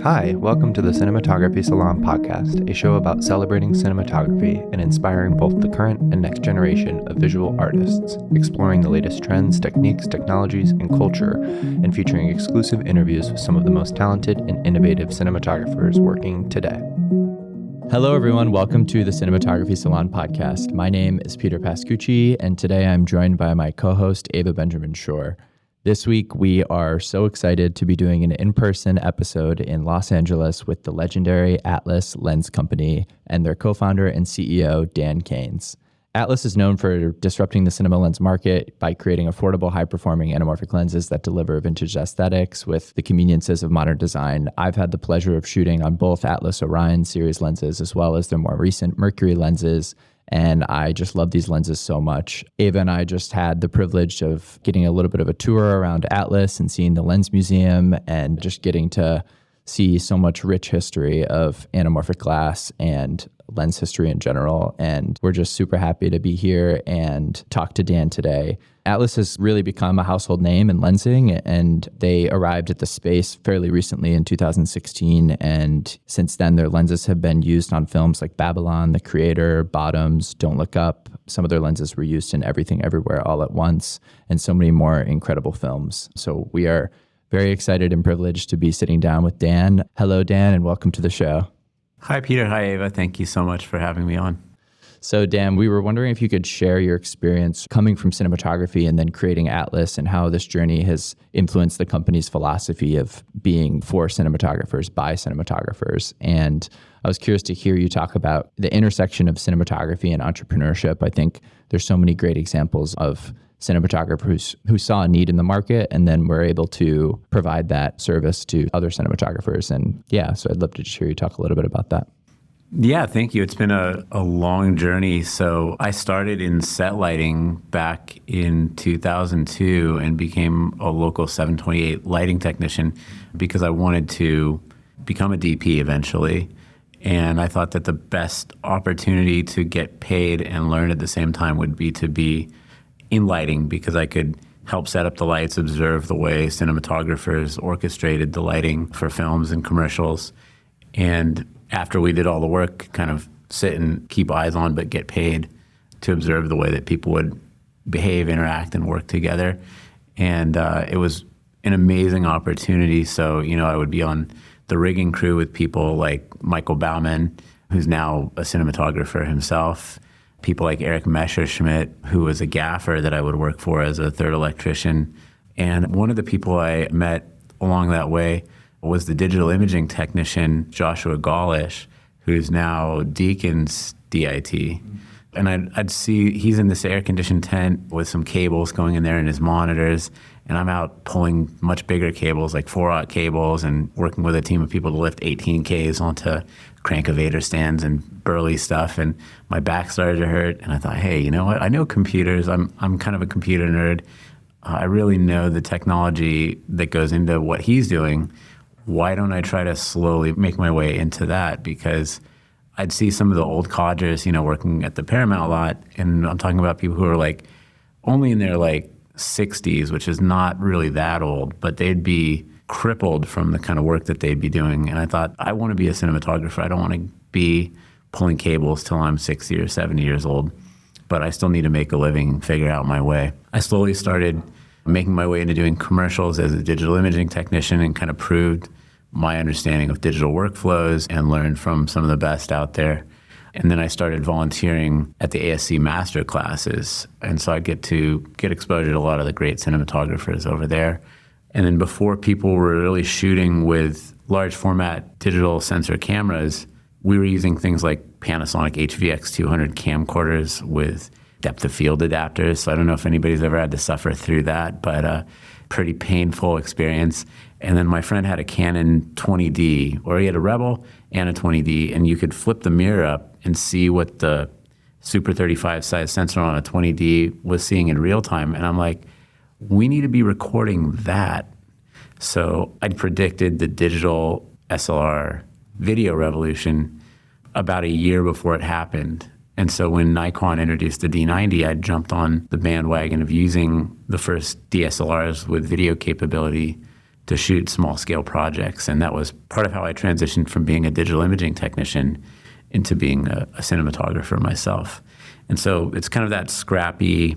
Hi, welcome to the Cinematography Salon podcast, a show about celebrating cinematography and inspiring both the current and next generation of visual artists, exploring the latest trends, techniques, technologies, and culture, and featuring exclusive interviews with some of the most talented and innovative cinematographers working today. Hello, everyone. Welcome to the Cinematography Salon podcast. My name is Peter Pascucci, and today I'm joined by my co-host, Ava Benjamin Shore. This week, we are so excited to be doing an in-person episode in Los Angeles with the legendary Atlas Lens Company and their co-founder and CEO, Dan Keynes. Atlas is known for disrupting the cinema lens market by creating affordable, high-performing anamorphic lenses that deliver vintage aesthetics with the conveniences of modern design. I've had the pleasure of shooting on both Atlas Orion series lenses as well as their more recent Mercury lenses, and I just love these lenses so much. Ava and I just had the privilege of getting a little bit of a tour around Atlas and seeing the Lens Museum and just getting to see so much rich history of anamorphic glass and lens history in general. And we're just super happy to be here and talk to Dan today. Atlas has really become a household name in lensing, and they arrived at the space fairly recently in 2016. And since then, their lenses have been used on films like Babylon, The Creator, Bottoms, Don't Look Up. Some of their lenses were used in Everything Everywhere All at Once, and so many more incredible films. So we are very excited and privileged to be sitting down with Dan. Hello, Dan, and welcome to the show. Hi, Peter. Hi, Ava. Thank you so much for having me on. So, Dan, we were wondering if you could share your experience coming from cinematography and then creating Atlas and how this journey has influenced the company's philosophy of being for cinematographers by cinematographers. And I was curious to hear you talk about the intersection of cinematography and entrepreneurship. I think there's so many great examples of cinematographers who saw a need in the market and then were able to provide that service to other cinematographers. And yeah, so I'd love to just hear you talk a little bit about that. Yeah, thank you. It's been a long journey. So I started in set lighting back in 2002 and became a local 728 lighting technician because I wanted to become a DP eventually. And I thought that the best opportunity to get paid and learn at the same time would be to be in lighting, because I could help set up the lights, observe the way cinematographers orchestrated the lighting for films and commercials. And after we did all the work, kind of sit and keep eyes on, but get paid to observe the way that people would behave, interact, and work together. And it was an amazing opportunity. So, I would be on the rigging crew with people like Michael Bauman, who's now a cinematographer himself, people like Eric Messerschmidt, who was a gaffer that I would work for as a third electrician. And one of the people I met along that way was the digital imaging technician, Joshua Gaulish, who's now Deacon's DIT. And I'd see he's in this air-conditioned tent with some cables going in there and his monitors, and I'm out pulling much bigger cables, like 4-aught cables, and working with a team of people to lift 18Ks onto crankovator stands and burly stuff, and my back started to hurt, and I thought, hey, you know what? I know computers. I'm kind of a computer nerd. I really know the technology that goes into what he's doing. Why don't I try to slowly make my way into that? Because I'd see some of the old codgers, working at the Paramount lot, and I'm talking about people who are like only in their 60s, which is not really that old, but they'd be crippled from the kind of work that they'd be doing. And I thought, I want to be a cinematographer. I don't want to be pulling cables till I'm 60 or 70 years old, but I still need to make a living, figure out my way. I slowly started making my way into doing commercials as a digital imaging technician and kind of proved my understanding of digital workflows and learned from some of the best out there. And then I started volunteering at the ASC master classes. And so I get exposure to a lot of the great cinematographers over there. And then before people were really shooting with large format digital sensor cameras, we were using things like Panasonic HVX200 camcorders with depth of field adapters. So I don't know if anybody's ever had to suffer through that, but a pretty painful experience. And then my friend had a Canon 20D, or he had a Rebel and a 20D, and you could flip the mirror up and see what the Super 35 size sensor on a 20D was seeing in real time. And I'm like, we need to be recording that. So I'd predicted the digital SLR video revolution about a year before it happened. And so when Nikon introduced the D90, I jumped on the bandwagon of using the first DSLRs with video capability to shoot small scale projects. And that was part of how I transitioned from being a digital imaging technician into being a cinematographer myself. And so it's kind of that scrappy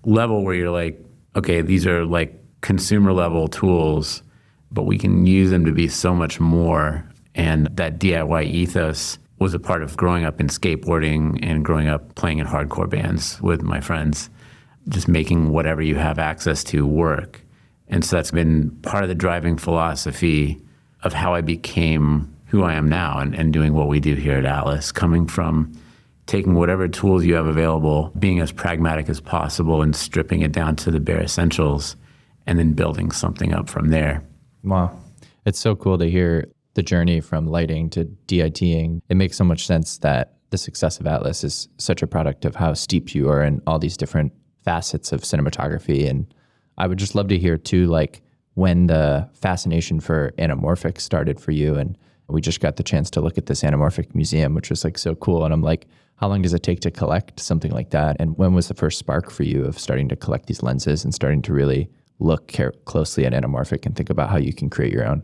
level where you're like, okay, these are like consumer level tools, but we can use them to be so much more. And that DIY ethos was a part of growing up in skateboarding and growing up playing in hardcore bands with my friends, just making whatever you have access to work. And so that's been part of the driving philosophy of how I became who I am now and doing what we do here at Atlas, coming from taking whatever tools you have available, being as pragmatic as possible and stripping it down to the bare essentials, and then building something up from there. Wow. It's so cool to hear the journey from lighting to DITing. It makes so much sense that the success of Atlas is such a product of how steeped you are in all these different facets of cinematography. And I would just love to hear too, like when the fascination for anamorphic started for you. And we just got the chance to look at this anamorphic museum, which was like so cool. And I'm like, how long does it take to collect something like that? And when was the first spark for you of starting to collect these lenses and starting to really look closely at anamorphic and think about how you can create your own?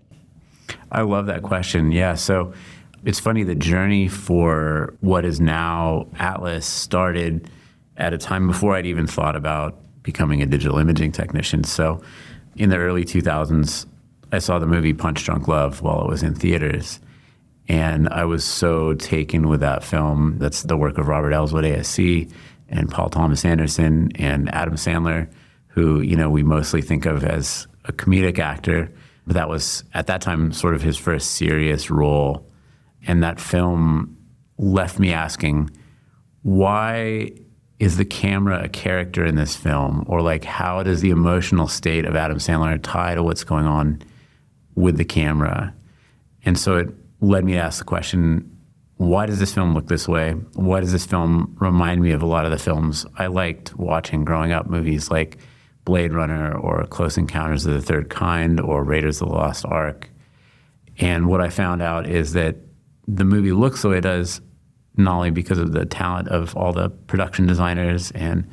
I love that question. Yeah. So it's funny, the journey for what is now Atlas started at a time before I'd even thought about becoming a digital imaging technician. So in the early 2000s, I saw the movie Punch Drunk Love while it was in theaters. And I was so taken with that film. That's the work of Robert Elswood ASC and Paul Thomas Anderson and Adam Sandler, who, you know, we mostly think of as a comedic actor. But that was, at that time, sort of his first serious role. And that film left me asking, why is the camera a character in this film? Or like, how does the emotional state of Adam Sandler tie to what's going on with the camera? And so it led me to ask the question, why does this film look this way? Why does this film remind me of a lot of the films I liked watching growing up, movies like Blade Runner or Close Encounters of the Third Kind or Raiders of the Lost Ark? And what I found out is that the movie looks the way it does not only because of the talent of all the production designers and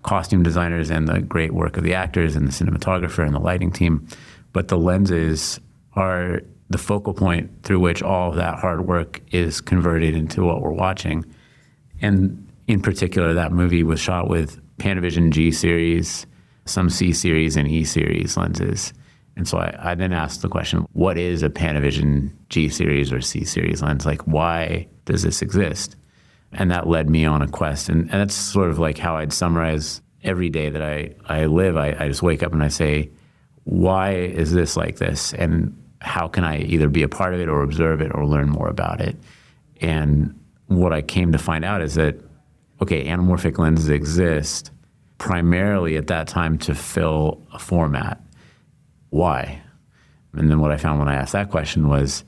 costume designers and the great work of the actors and the cinematographer and the lighting team, but the lenses are the focal point through which all of that hard work is converted into what we're watching. And in particular, that movie was shot with Panavision G series, some C series and E series lenses. And so I then asked the question, what is a Panavision G series or C series lens? Like, why does this exist? And that led me on a quest. And that's sort of like how I'd summarize every day that I live. I just wake up and I say, why is this like this? And how can I either be a part of it or observe it or learn more about it? And what I came to find out is that, okay, anamorphic lenses exist primarily at that time to fill a format. Why? And then what I found when I asked that question was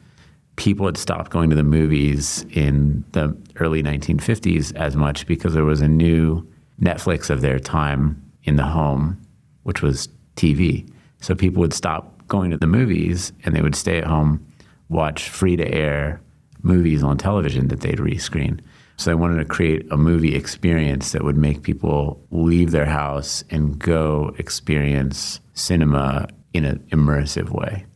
people had stopped going to the movies in the early 1950s as much because there was a new Netflix of their time in the home, which was TV. So people would stop going to the movies and they would stay at home, watch free-to-air movies on television that they'd rescreen. So I wanted to create a movie experience that would make people leave their house and go experience cinema in an immersive way.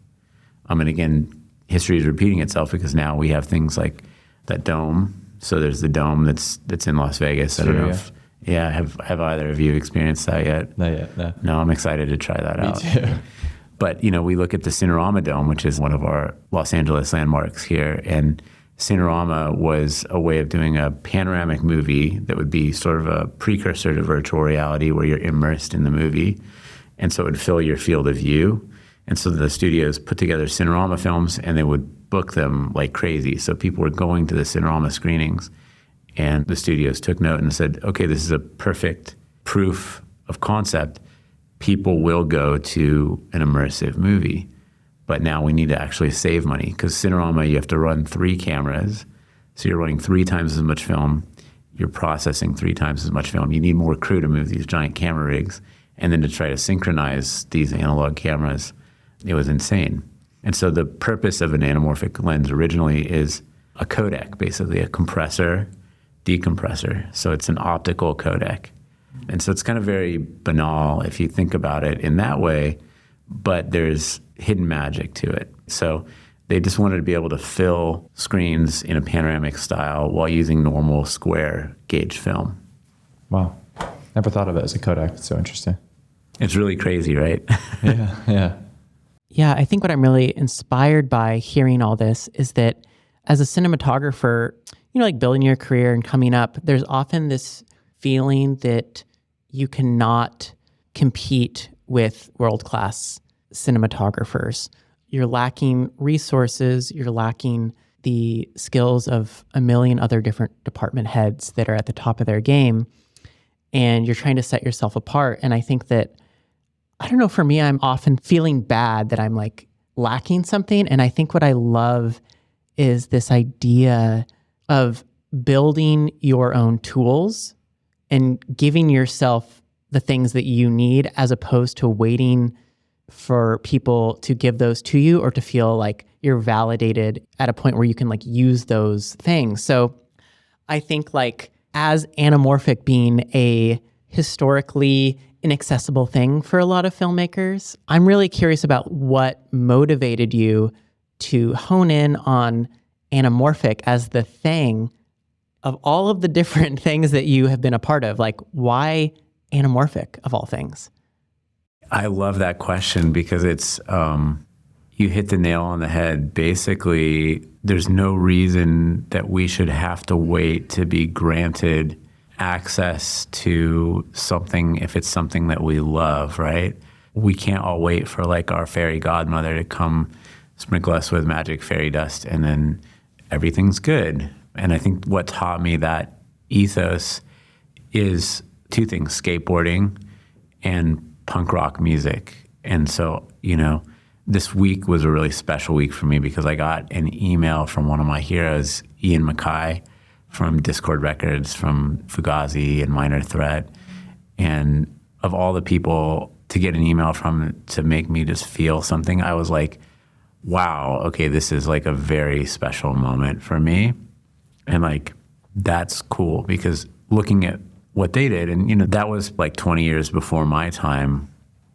And again, history is repeating itself because now we have things like that dome. So there's the dome that's in Las Vegas. I don't know if have either of you experienced that yet? Not yet, no. No, I'm excited to try that out. Me too. But, you know, we look at the Cinerama Dome, which is one of our Los Angeles landmarks here, and Cinerama was a way of doing a panoramic movie that would be sort of a precursor to virtual reality where you're immersed in the movie. And so it would fill your field of view. And so the studios put together Cinerama films and they would book them like crazy. So people were going to the Cinerama screenings and the studios took note and said, okay, this is a perfect proof of concept. People will go to an immersive movie. But now we need to actually save money because Cinerama, you have to run 3 cameras. So you're running 3 times as much film. You're processing 3 times as much film. You need more crew to move these giant camera rigs. And then to try to synchronize these analog cameras, it was insane. And so the purpose of an anamorphic lens originally is a codec, basically a compressor, decompressor. So it's an optical codec. And so it's kind of very banal if you think about it in that way. but there's hidden magic to it. So they just wanted to be able to fill screens in a panoramic style while using normal square gauge film. Wow. Never thought of it as a codec. It's so interesting. It's really crazy, right? Yeah. Yeah, I think what I'm really inspired by hearing all this is that as a cinematographer, like building your career and coming up, there's often this feeling that you cannot compete with world-class cinematographers. You're lacking resources, you're lacking the skills of a million other different department heads that are at the top of their game, and you're trying to set yourself apart. And I think that, I don't know, for me, I'm often feeling bad that I'm like lacking something. And I think what I love is this idea of building your own tools and giving yourself the things that you need, as opposed to waiting for people to give those to you or to feel like you're validated at a point where you can like use those things. So I think like as Anamorphic being a historically inaccessible thing for a lot of filmmakers, I'm really curious about what motivated you to hone in on Anamorphic as the thing of all of the different things that you have been a part of. Like, why Anamorphic of all things? I love that question because it's, you hit the nail on the head. Basically, there's no reason that we should have to wait to be granted access to something if it's something that we love, right? We can't all wait for like our fairy godmother to come sprinkle us with magic fairy dust and then everything's good. And I think what taught me that ethos is two things: skateboarding and punk rock music. And so, this week was a really special week for me because I got an email from one of my heroes, Ian MacKaye, from Discord Records, from Fugazi and Minor Threat. And of all the people to get an email from to make me just feel something, I was like, wow, okay, this is like a very special moment for me. And like, that's cool because looking at what they did, and that was like 20 years before my time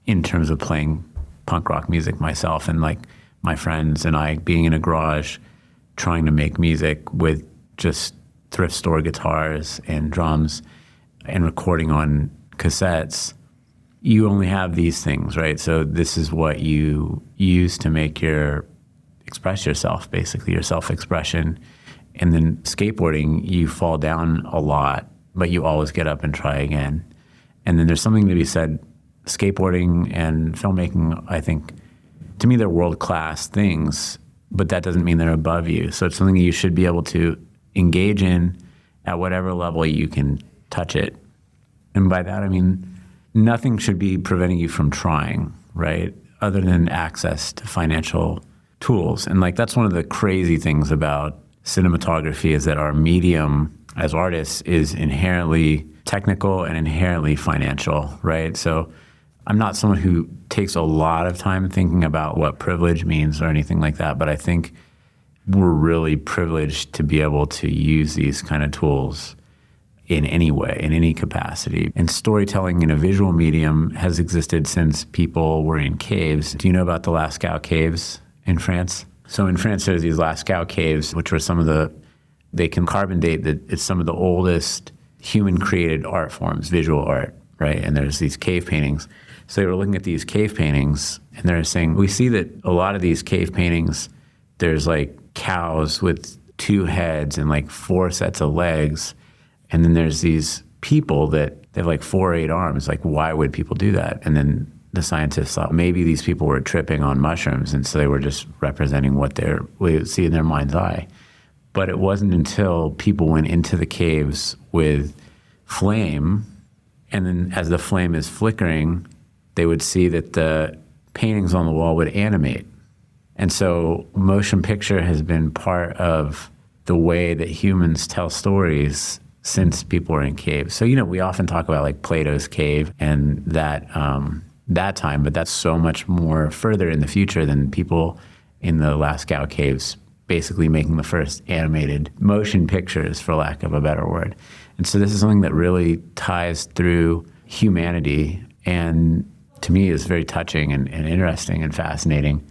in terms of playing punk rock music myself, and like my friends and I being in a garage trying to make music with just thrift store guitars and drums and recording on cassettes. You only have these things, right? So this is what you use to express yourself, basically your self-expression. And then skateboarding, you fall down a lot, but you always get up and try again. And then there's something to be said, skateboarding and filmmaking, I think, to me, they're world-class things, but that doesn't mean they're above you. So it's something you should be able to engage in at whatever level you can touch it. And by that, I mean, nothing should be preventing you from trying, right? Other than access to financial tools. And like, that's one of the crazy things about cinematography is that our medium as artists is inherently technical and inherently financial, right? So I'm not someone who takes a lot of time thinking about what privilege means or anything like that, but I think we're really privileged to be able to use these kind of tools in any way, in any capacity. And storytelling in a visual medium has existed since people were in caves. Do you know about the Lascaux caves in France? So in France, there's these Lascaux caves, which were they can carbon date that it's some of the oldest human-created art forms, visual art, right? And there's these cave paintings. So they were looking at these cave paintings, and they're saying, we see that a lot of these cave paintings, there's like cows with 2 heads and like 4 sets of legs. And then there's these people that they have like 4 or 8 arms. Like, why would people do that? And then the scientists thought maybe these people were tripping on mushrooms, and so they were just representing what they would see in their mind's eye. But it wasn't until people went into the caves with flame, and then as the flame is flickering, they would see that the paintings on the wall would animate. And so motion picture has been part of the way that humans tell stories since people were in caves. So, we often talk about like Plato's cave and that time, but that's so much more further in the future than people in the Lascaux caves basically making the first animated motion pictures, for lack of a better word. And so this is something that really ties through humanity. And to me is very touching and interesting and fascinating.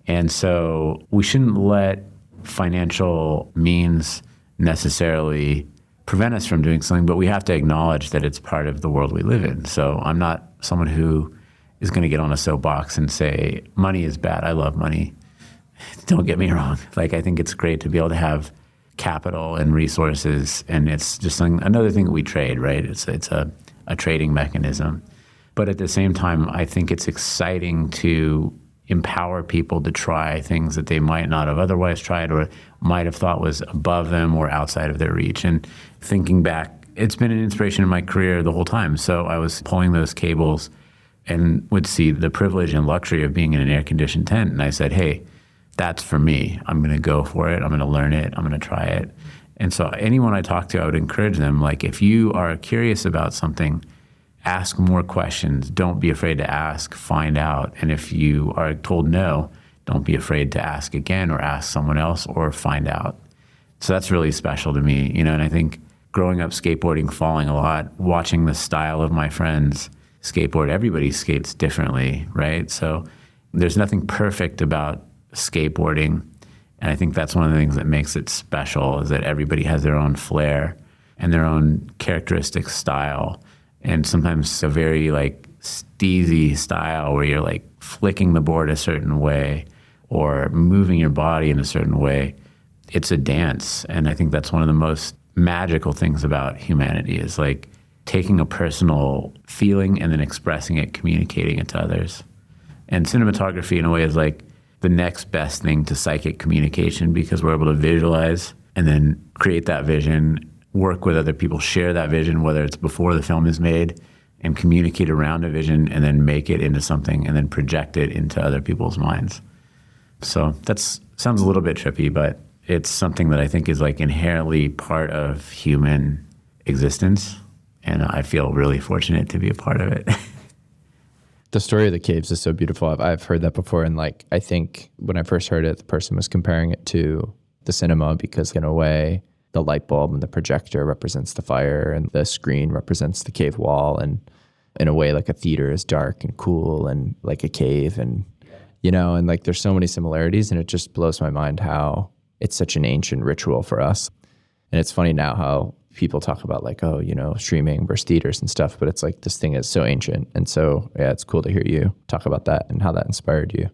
And so we shouldn't let financial means necessarily prevent us from doing something, but we have to acknowledge that it's part of the world we live in. So I'm not someone who is going to get on a soapbox and say, money is bad. I love money. Don't get me wrong. Like, I think it's great to be able to have capital and resources, and it's just another thing that we trade, right? It's a trading mechanism. But at the same time, I think it's exciting to empower people to try things that they might not have otherwise tried or might have thought was above them or outside of their reach. And thinking back, it's been an inspiration in my career the whole time. So I was pulling those cables and would see the privilege and luxury of being in an air-conditioned tent. And I said, hey, that's for me. I'm going to go for it. I'm going to learn it. I'm going to try it. And so anyone I talk to, I would encourage them, like, if you are curious about something, ask more questions. Don't be afraid to ask, find out. And if you are told no, don't be afraid to ask again or ask someone else or find out. So that's really special to me, and I think growing up skateboarding, falling a lot, watching the style of my friends skateboard, everybody skates differently, right? So there's nothing perfect about skateboarding. And I think that's one of the things that makes it special, is that everybody has their own flair and their own characteristic style. And sometimes a very steezy style where you're flicking the board a certain way or moving your body in a certain way. It's a dance. And I think that's one of the most magical things about humanity, is taking a personal feeling and then expressing it, communicating it to others. And cinematography, in a way, is the next best thing to psychic communication, because we're able to visualize and then create that vision, work with other people, share that vision, whether it's before the film is made, and communicate around a vision and then make it into something and then project it into other people's minds. So sounds a little bit trippy, but it's something that I think is inherently part of human existence. And I feel really fortunate to be a part of it. The story of the caves is so beautiful. I've heard that before. And I think when I first heard it, the person was comparing it to the cinema, because in a way, the light bulb and the projector represents the fire and the screen represents the cave wall. And in a way, a theater is dark and cool and like a cave. And, and there's so many similarities, and it just blows my mind how it's such an ancient ritual for us. And it's funny now how people talk about streaming versus theaters and stuff, but it's this thing is so ancient. And so, yeah, it's cool to hear you talk about that and how that inspired you.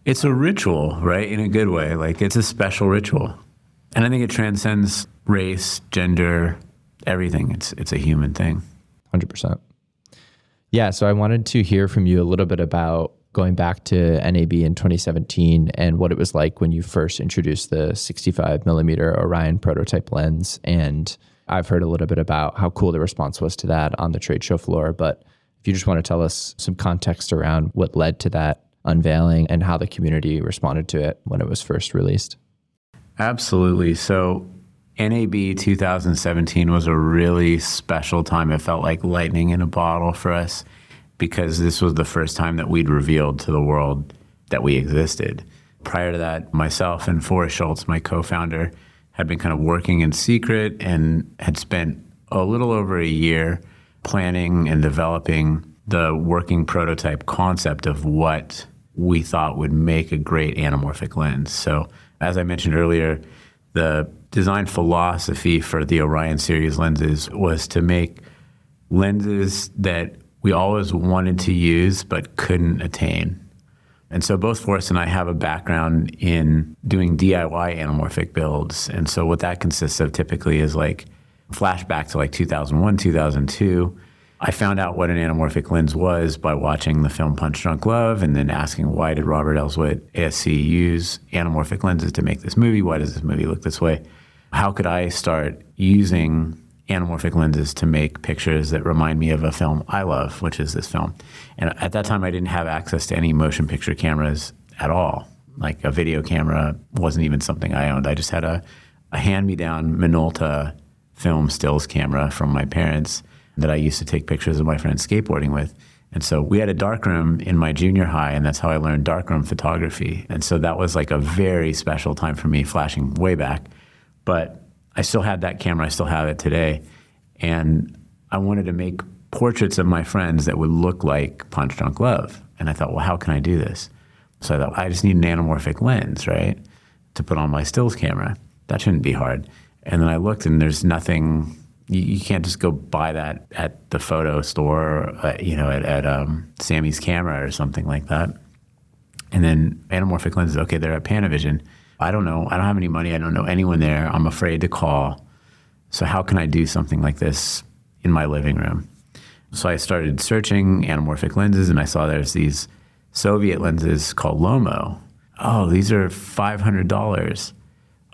It's a ritual, right? In a good way. It's a special ritual. And I think it transcends race, gender, everything. It's a human thing. 100%. Yeah. So I wanted to hear from you a little bit about going back to NAB in 2017 and what it was like when you first introduced the 65 millimeter Orion prototype lens. And I've heard a little bit about how cool the response was to that on the trade show floor. But if you just want to tell us some context around what led to that unveiling and how the community responded to it when it was first released. Absolutely. So NAB 2017 was a really special time. It felt like lightning in a bottle for us, because this was the first time that we'd revealed to the world that we existed. Prior to that, myself and Forrest Schultz, my co-founder, had been kind of working in secret and had spent a little over a year planning and developing the working prototype concept of what we thought would make a great anamorphic lens. So as I mentioned earlier, the design philosophy for the Orion series lenses was to make lenses that we always wanted to use but couldn't attain. And so both Forrest and I have a background in doing DIY anamorphic builds. And so what that consists of typically is flashback to 2001, 2002. I found out what an anamorphic lens was by watching the film Punch Drunk Love and then asking, why did Robert Elswit, ASC, use anamorphic lenses to make this movie? Why does this movie look this way? How could I start using anamorphic lenses to make pictures that remind me of a film I love, which is this film? And at that time, I didn't have access to any motion picture cameras at all. A video camera wasn't even something I owned. I just had a hand-me-down Minolta film stills camera from my parents that I used to take pictures of my friends skateboarding with. And so we had a darkroom in my junior high, and that's how I learned darkroom photography. And so that was a very special time for me, flashing way back. But I still had that camera. I still have it today. And I wanted to make portraits of my friends that would look like Punch Drunk Love. And I thought, well, how can I do this? So I thought, I just need an anamorphic lens, right, to put on my stills camera. That shouldn't be hard. And then I looked, and there's nothing, you can't just go buy that at the photo store, at Sammy's Camera or something like that. And then anamorphic lenses, okay, they're at Panavision. I don't have any money. I don't know anyone there. I'm afraid to call. So how can I do something like this in my living room? So I started searching anamorphic lenses, and I saw there's these Soviet lenses called Lomo. Oh, these are $500.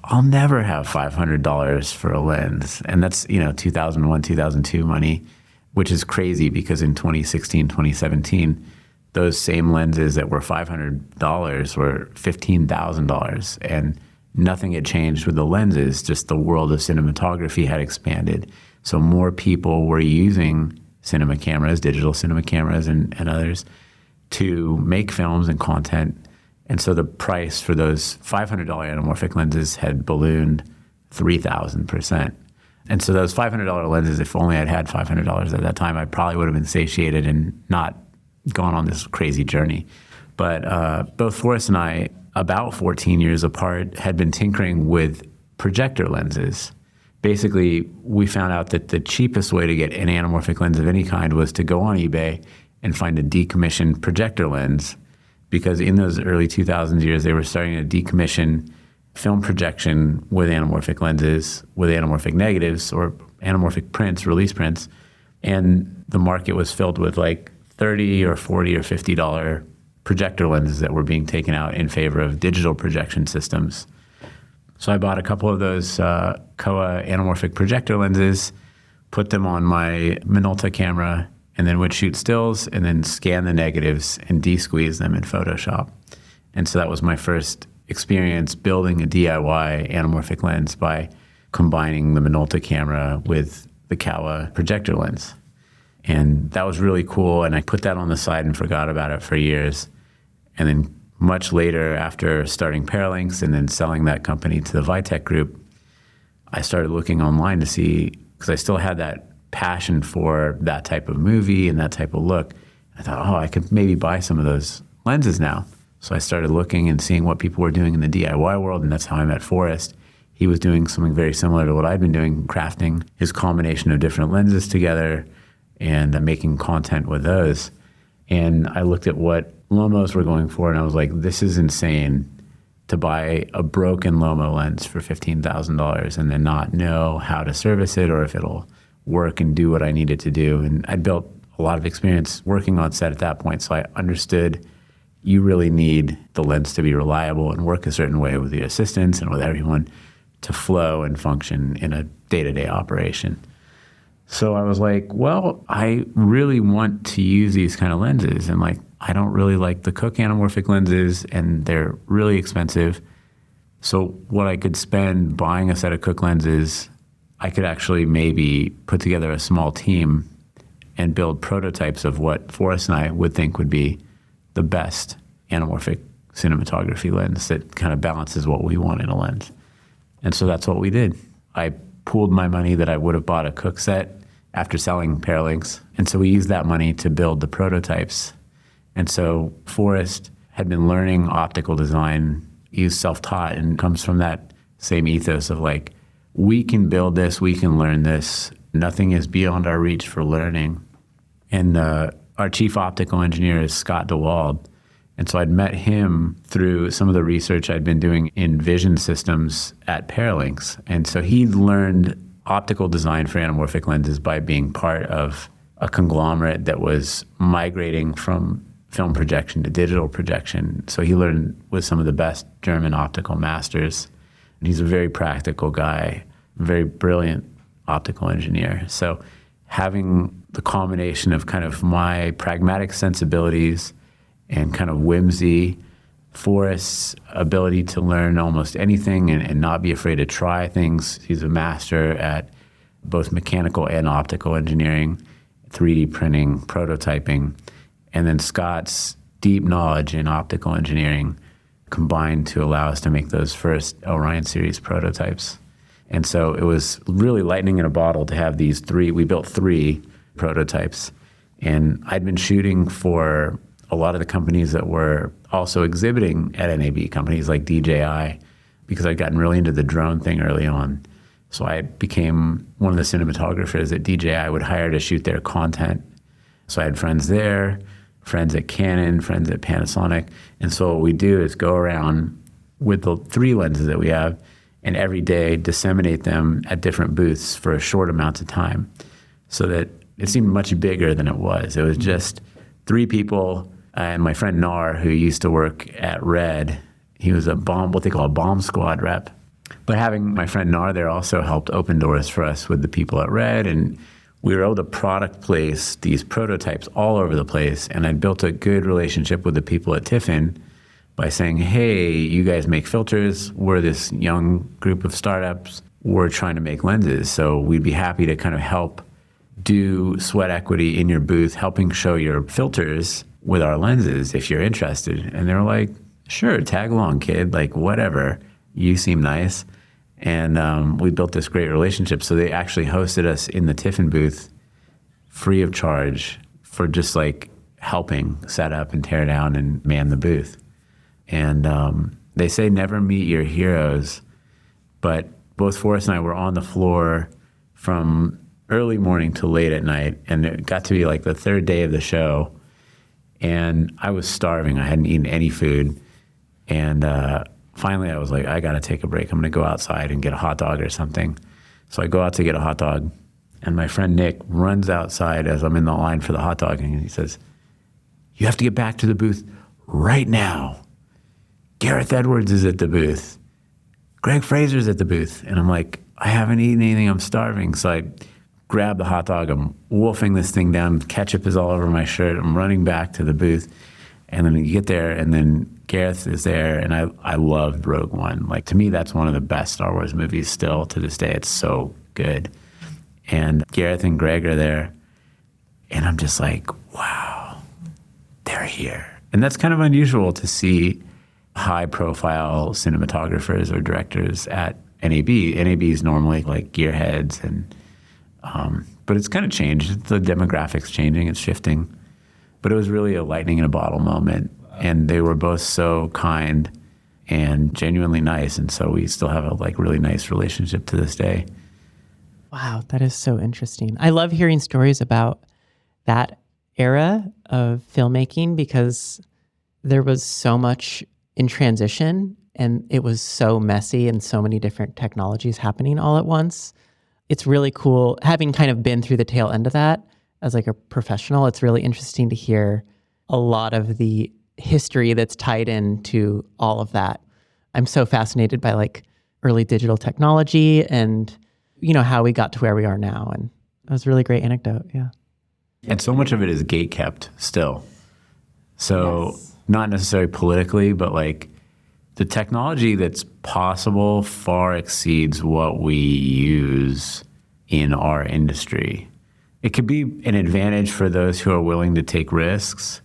I'll never have $500 for a lens. And that's, 2001, 2002 money, which is crazy because in 2016, 2017, those same lenses that were $500 were $15,000. And nothing had changed with the lenses, just the world of cinematography had expanded. So more people were using cinema cameras, digital cinema cameras and others, to make films and content. And so the price for those $500 anamorphic lenses had ballooned 3,000%. And so those $500 lenses, if only I'd had $500 at that time, I probably would have been satiated and not gone on this crazy journey. But both Forrest and I, about 14 years apart, had been tinkering with projector lenses. Basically, we found out that the cheapest way to get an anamorphic lens of any kind was to go on eBay and find a decommissioned projector lens, because in those early 2000s years, they were starting to decommission film projection with anamorphic lenses, with anamorphic negatives or anamorphic prints, release prints. And the market was filled with like $30 or $40 or $50 projector lenses that were being taken out in favor of digital projection systems. So I bought a couple of those Kowa anamorphic projector lenses, put them on my Minolta camera, and then would shoot stills and then scan the negatives and de-squeeze them in Photoshop. And so that was my first experience building a DIY anamorphic lens by combining the Minolta camera with the Kowa projector lens. And that was really cool, and I put that on the side and forgot about it for years. And then much later, after starting Paralinks and then selling that company to the Vitek Group, I started looking online to see, because I still had that passion for that type of movie and that type of look. I thought, I could maybe buy some of those lenses now. So I started looking and seeing what people were doing in the DIY world, and that's how I met Forrest. He was doing something very similar to what I'd been doing, crafting his combination of different lenses together and making content with those. And I looked at what Lomos were going for, and I was like, this is insane to buy a broken Lomo lens for $15,000 and then not know how to service it or if it'll work and do what I needed to do. And I'd built a lot of experience working on set at that point, so I understood you really need the lens to be reliable and work a certain way with the assistants and with everyone to flow and function in a day-to-day operation. So I was like, well, I really want to use these kind of lenses. And like, I don't really like the Cooke anamorphic lenses, and they're really expensive. So what I could spend buying a set of Cooke lenses, I could actually maybe put together a small team and build prototypes of what Forrest and I would think would be the best anamorphic cinematography lens that kind of balances what we want in a lens. And so that's what we did. I pooled my money that I would have bought a Cooke set after selling Paralinks. And so we used that money to build the prototypes. And so Forrest had been learning optical design. He's self-taught and comes from that same ethos of like, we can build this, we can learn this. Nothing is beyond our reach for learning. And our chief optical engineer is Scott DeWald. And so I'd met him through some of the research I'd been doing in vision systems at Paralinks. And so he learned optical design for anamorphic lenses by being part of a conglomerate that was migrating from film projection to digital projection. So he learned with some of the best German optical masters. And he's a very practical guy, very brilliant optical engineer. So having the combination of kind of my pragmatic sensibilities and kind of whimsy, Forrest's ability to learn almost anything and not be afraid to try things. He's a master at both mechanical and optical engineering, 3D printing, prototyping, and then Scott's deep knowledge in optical engineering combined to allow us to make those first Orion series prototypes. And so it was really lightning in a bottle to have these three. We built three prototypes. And I'd been shooting for a lot of the companies that were also exhibiting at NAB, companies like DJI, because I'd gotten really into the drone thing early on. So I became one of the cinematographers that DJI would hire to shoot their content. So I had friends there, friends at Canon, friends at Panasonic. And so what we do is go around with the 3 lenses that we have and every day disseminate them at different booths for a short amount of time so that it seemed much bigger than it was. It was just 3 people and my friend Nar, who used to work at Red. He was what they call a bomb squad rep. But having my friend Nar there also helped open doors for us with the people at Red, and we were able to product place these prototypes all over the place. And I built a good relationship with the people at Tiffin by saying, hey, you guys make filters. We're this young group of startups. We're trying to make lenses. So we'd be happy to kind of help do sweat equity in your booth, helping show your filters with our lenses if you're interested. And they were like, sure, tag along, kid, like whatever. You seem nice. And we built this great relationship. So they actually hosted us in the Tiffin booth free of charge for just like helping set up and tear down and man the booth. And they say never meet your heroes, but both Forrest and I were on the floor from early morning to late at night, and it got to be like the 3rd day of the show, and I was starving. I hadn't eaten any food, and finally I was like, I got to take a break. I'm going to go outside and get a hot dog or something. So I go out to get a hot dog, and my friend Nick runs outside as I'm in the line for the hot dog, and he says, you have to get back to the booth right now. Gareth Edwards is at the booth. Greg Fraser's at the booth. And I'm like, I haven't eaten anything. I'm starving. So I grab the hot dog. I'm wolfing this thing down. Ketchup is all over my shirt. I'm running back to the booth. And then you get there, and then Gareth is there. And I loved Rogue One. Like, to me, that's one of the best Star Wars movies still to this day. It's so good. And Gareth and Greg are there. And I'm just like, wow, they're here. And that's kind of unusual to see high-profile cinematographers or directors at NAB. NAB is normally like gearheads, and but it's kind of changed. The demographics changing, it's shifting. But it was really a lightning in a bottle moment, and they were both so kind and genuinely nice, and so we still have a like really nice relationship to this day. Wow, that is so interesting. I love hearing stories about that era of filmmaking because there was so much in transition, and it was so messy and so many different technologies happening all at once. It's really cool, having kind of been through the tail end of that as like a professional. It's really interesting to hear a lot of the history that's tied into all of that. I'm so fascinated by like early digital technology and, you know, how we got to where we are now. And that was a really great anecdote. Yeah. And so much of it is gatekept still. So yes. Not necessarily politically, but like the technology that's possible far exceeds what we use in our industry. It could be an advantage for those who are willing to take risks,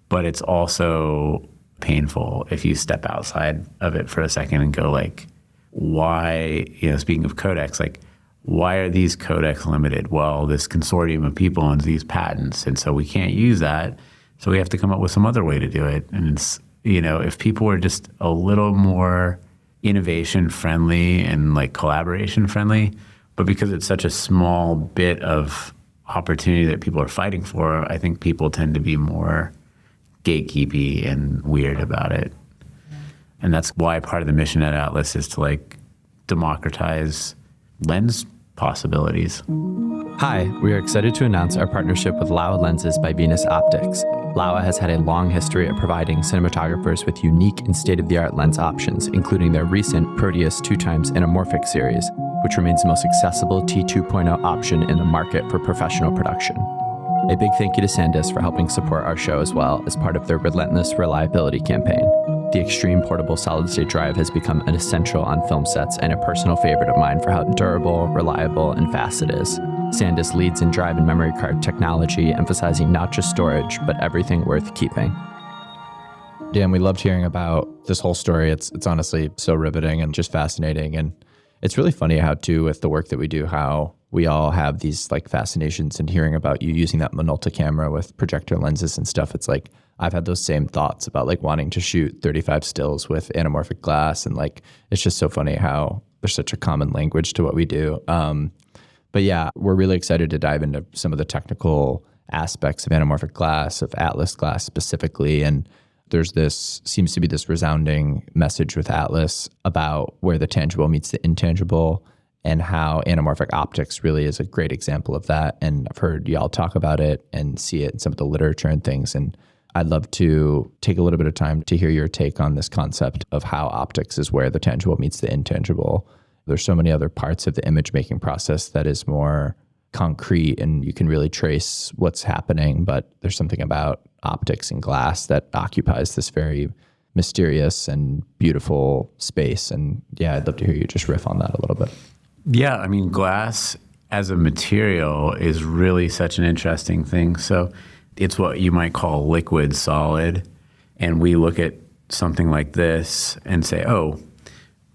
but it's also painful if you step outside of it for a second and go like, why, you know, speaking of codecs, like, why are these codecs limited? Well, this consortium of people owns these patents, and so we can't use that. So we have to come up with some other way to do it. And it's, you know, if people were just a little more innovation friendly and like collaboration friendly, but because it's such a small bit of opportunity that people are fighting for, I think people tend to be more gatekeepy and weird about it. And that's why part of the mission at Atlas is to like democratize lens possibilities. Hi, we are excited to announce our partnership with Laowa Lenses by Venus Optics. Laowa has had a long history of providing cinematographers with unique and state-of-the-art lens options, including their recent Proteus 2x Anamorphic series, which remains the most accessible T2.0 option in the market for professional production. A big thank you to SanDisk for helping support our show as well as part of their Relentless Reliability campaign. The Extreme Portable Solid-State Drive has become an essential on film sets and a personal favorite of mine for how durable, reliable, and fast it is. SanDisk leads in drive and memory card technology, emphasizing not just storage, but everything worth keeping. Dan, we loved hearing about this whole story. It's honestly so riveting and just fascinating. And it's really funny how, too, with the work that we do, how we all have these like fascinations, and hearing about you using that Minolta camera with projector lenses and stuff, it's like I've had those same thoughts about like wanting to shoot 35 stills with anamorphic glass. And like, it's just so funny how there's such a common language to what we do. But yeah, we're really excited to dive into some of the technical aspects of anamorphic glass, of Atlas glass specifically. And seems to be this resounding message with Atlas about where the tangible meets the intangible, and how anamorphic optics really is a great example of that. And I've heard y'all talk about it and see it in some of the literature and things. And I'd love to take a little bit of time to hear your take on this concept of how optics is where the tangible meets the intangible. There's so many other parts of the image making process that is more concrete and you can really trace what's happening, but there's something about optics and glass that occupies this very mysterious and beautiful space. And yeah, I'd love to hear you just riff on that a little bit. Yeah, I mean, glass as a material is really such an interesting thing. So it's what you might call liquid solid. And we look at something like this and say, oh,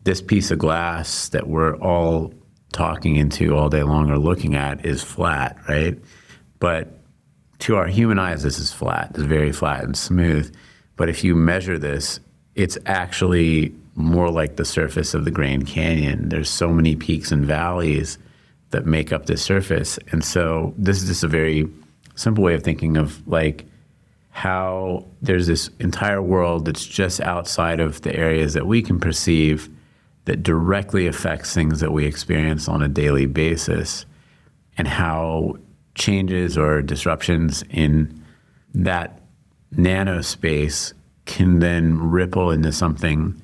this piece of glass that we're all talking into all day long or looking at is flat, right? But to our human eyes, this is flat. It's very flat and smooth. But if you measure this, it's actually more like the surface of the Grand Canyon. There's so many peaks and valleys that make up this surface. And so this is just a very simple way of thinking of like how there's this entire world that's just outside of the areas that we can perceive that directly affects things that we experience on a daily basis, and how changes or disruptions in that nanospace can then ripple into something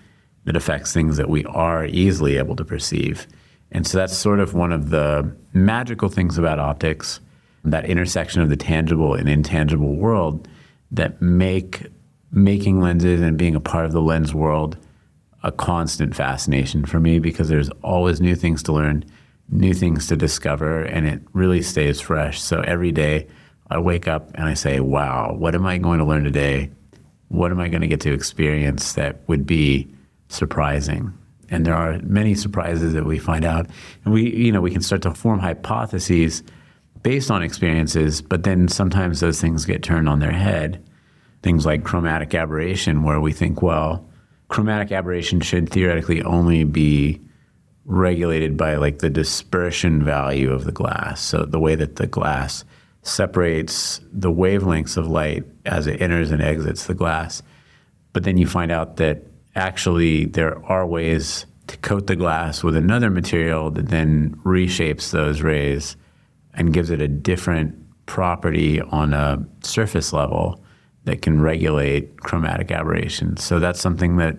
that affects things that we are easily able to perceive. And so that's sort of one of the magical things about optics, that intersection of the tangible and intangible world that making lenses and being a part of the lens world a constant fascination for me, because there's always new things to learn, new things to discover, and it really stays fresh. So every day I wake up and I say, wow, what am I going to learn today? What am I going to get to experience that would be surprising? And there are many surprises that we find out. And we can start to form hypotheses based on experiences, but then sometimes those things get turned on their head. Things like chromatic aberration, where we think, well, chromatic aberration should theoretically only be regulated by like the dispersion value of the glass. So the way that the glass separates the wavelengths of light as it enters and exits the glass. But then you find out that actually there are ways to coat the glass with another material that then reshapes those rays and gives it a different property on a surface level that can regulate chromatic aberration. So that's something that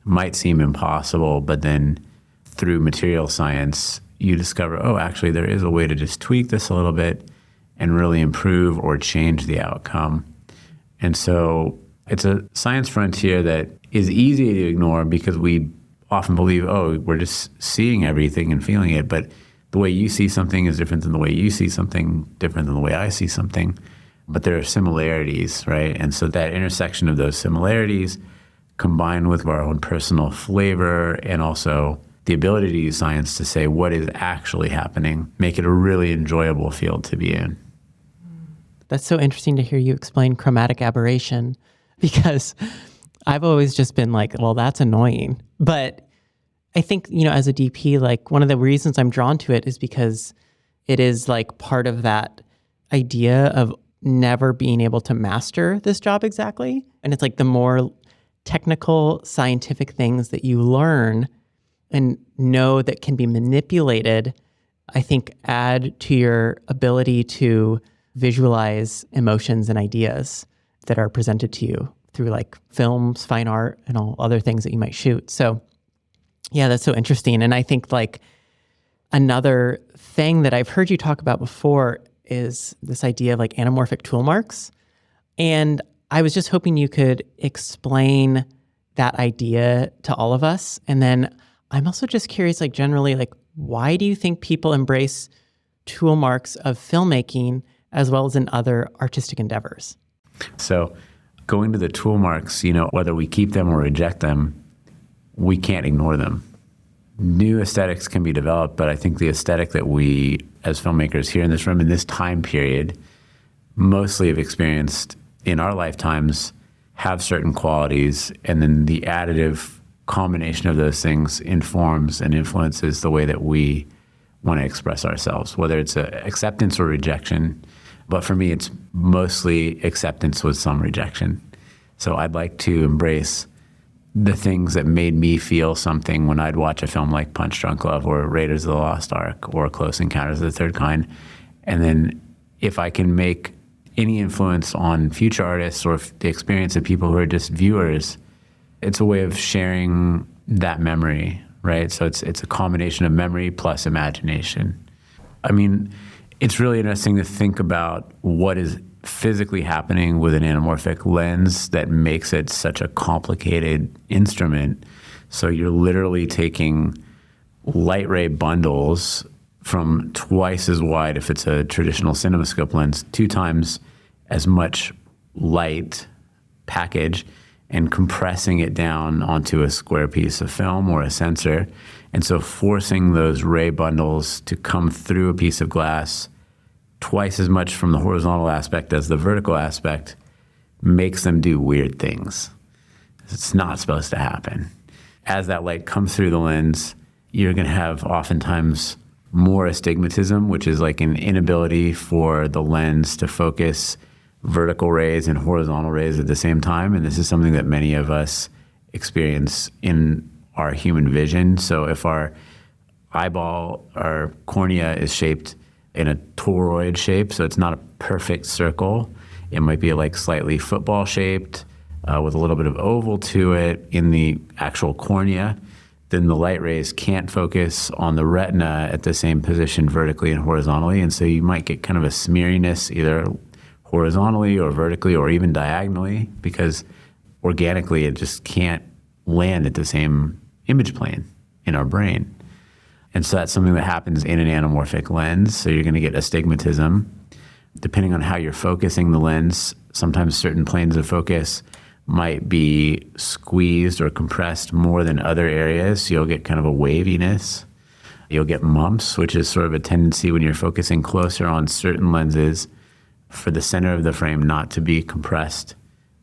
might seem impossible, but then through material science, you discover, oh, actually there is a way to just tweak this a little bit and really improve or change the outcome. And so it's a science frontier that is easy to ignore because we often believe, oh, we're just seeing everything and feeling it. But the way you see something is different than the way you see something, different than the way I see something. But there are similarities, right? And so that intersection of those similarities combined with our own personal flavor and also the ability to use science to say what is actually happening, make it a really enjoyable field to be in. That's so interesting to hear you explain chromatic aberration, because I've always just been like, well, that's annoying. But I think, as a DP, like one of the reasons I'm drawn to it is because it is like part of that idea of never being able to master this job exactly. And it's like the more technical, scientific things that you learn and know that can be manipulated, I think add to your ability to visualize emotions and ideas that are presented to you through like films, fine art, and all other things that you might shoot. So yeah, that's so interesting. And I think like another thing that I've heard you talk about before is this idea of like anamorphic tool marks. And I was just hoping you could explain that idea to all of us. And then I'm also just curious, like generally, like why do you think people embrace tool marks of filmmaking as well as in other artistic endeavors? So going to the tool marks, whether we keep them or reject them, we can't ignore them. new aesthetics can be developed, but I think the aesthetic that we as filmmakers here in this room in this time period mostly have experienced in our lifetimes have certain qualities, and then the additive combination of those things informs and influences the way that we want to express ourselves, whether it's acceptance or rejection. But for me, it's mostly acceptance with some rejection. So I'd like to embrace the things that made me feel something when I'd watch a film like Punch Drunk Love or Raiders of the Lost Ark or Close Encounters of the Third Kind. And then if I can make any influence on future artists or the experience of people who are just viewers, it's a way of sharing that memory, right? So it's a combination of memory plus imagination. I mean, it's really interesting to think about what is physically happening with an anamorphic lens that makes it such a complicated instrument. So you're literally taking light ray bundles from twice as wide if it's a traditional cinemascope lens, 2 times as much light package, and compressing it down onto a square piece of film or a sensor. And so forcing those ray bundles to come through a piece of glass twice as much from the horizontal aspect as the vertical aspect makes them do weird things. It's not supposed to happen. As that light comes through the lens, you're going to have oftentimes more astigmatism, which is like an inability for the lens to focus vertical rays and horizontal rays at the same time. And this is something that many of us experience in our human vision. So if our eyeball, our cornea is shaped in a toroid shape, so it's not a perfect circle, it might be like slightly football shaped with a little bit of oval to it in the actual cornea, then the light rays can't focus on the retina at the same position vertically and horizontally. And so you might get kind of a smeariness either horizontally or vertically or even diagonally, because organically it just can't land at the same image plane in our brain. And so that's something that happens in an anamorphic lens. So you're going to get astigmatism. Depending on how you're focusing the lens, sometimes certain planes of focus might be squeezed or compressed more than other areas. So you'll get kind of a waviness. You'll get mumps, which is sort of a tendency when you're focusing closer on certain lenses for the center of the frame not to be compressed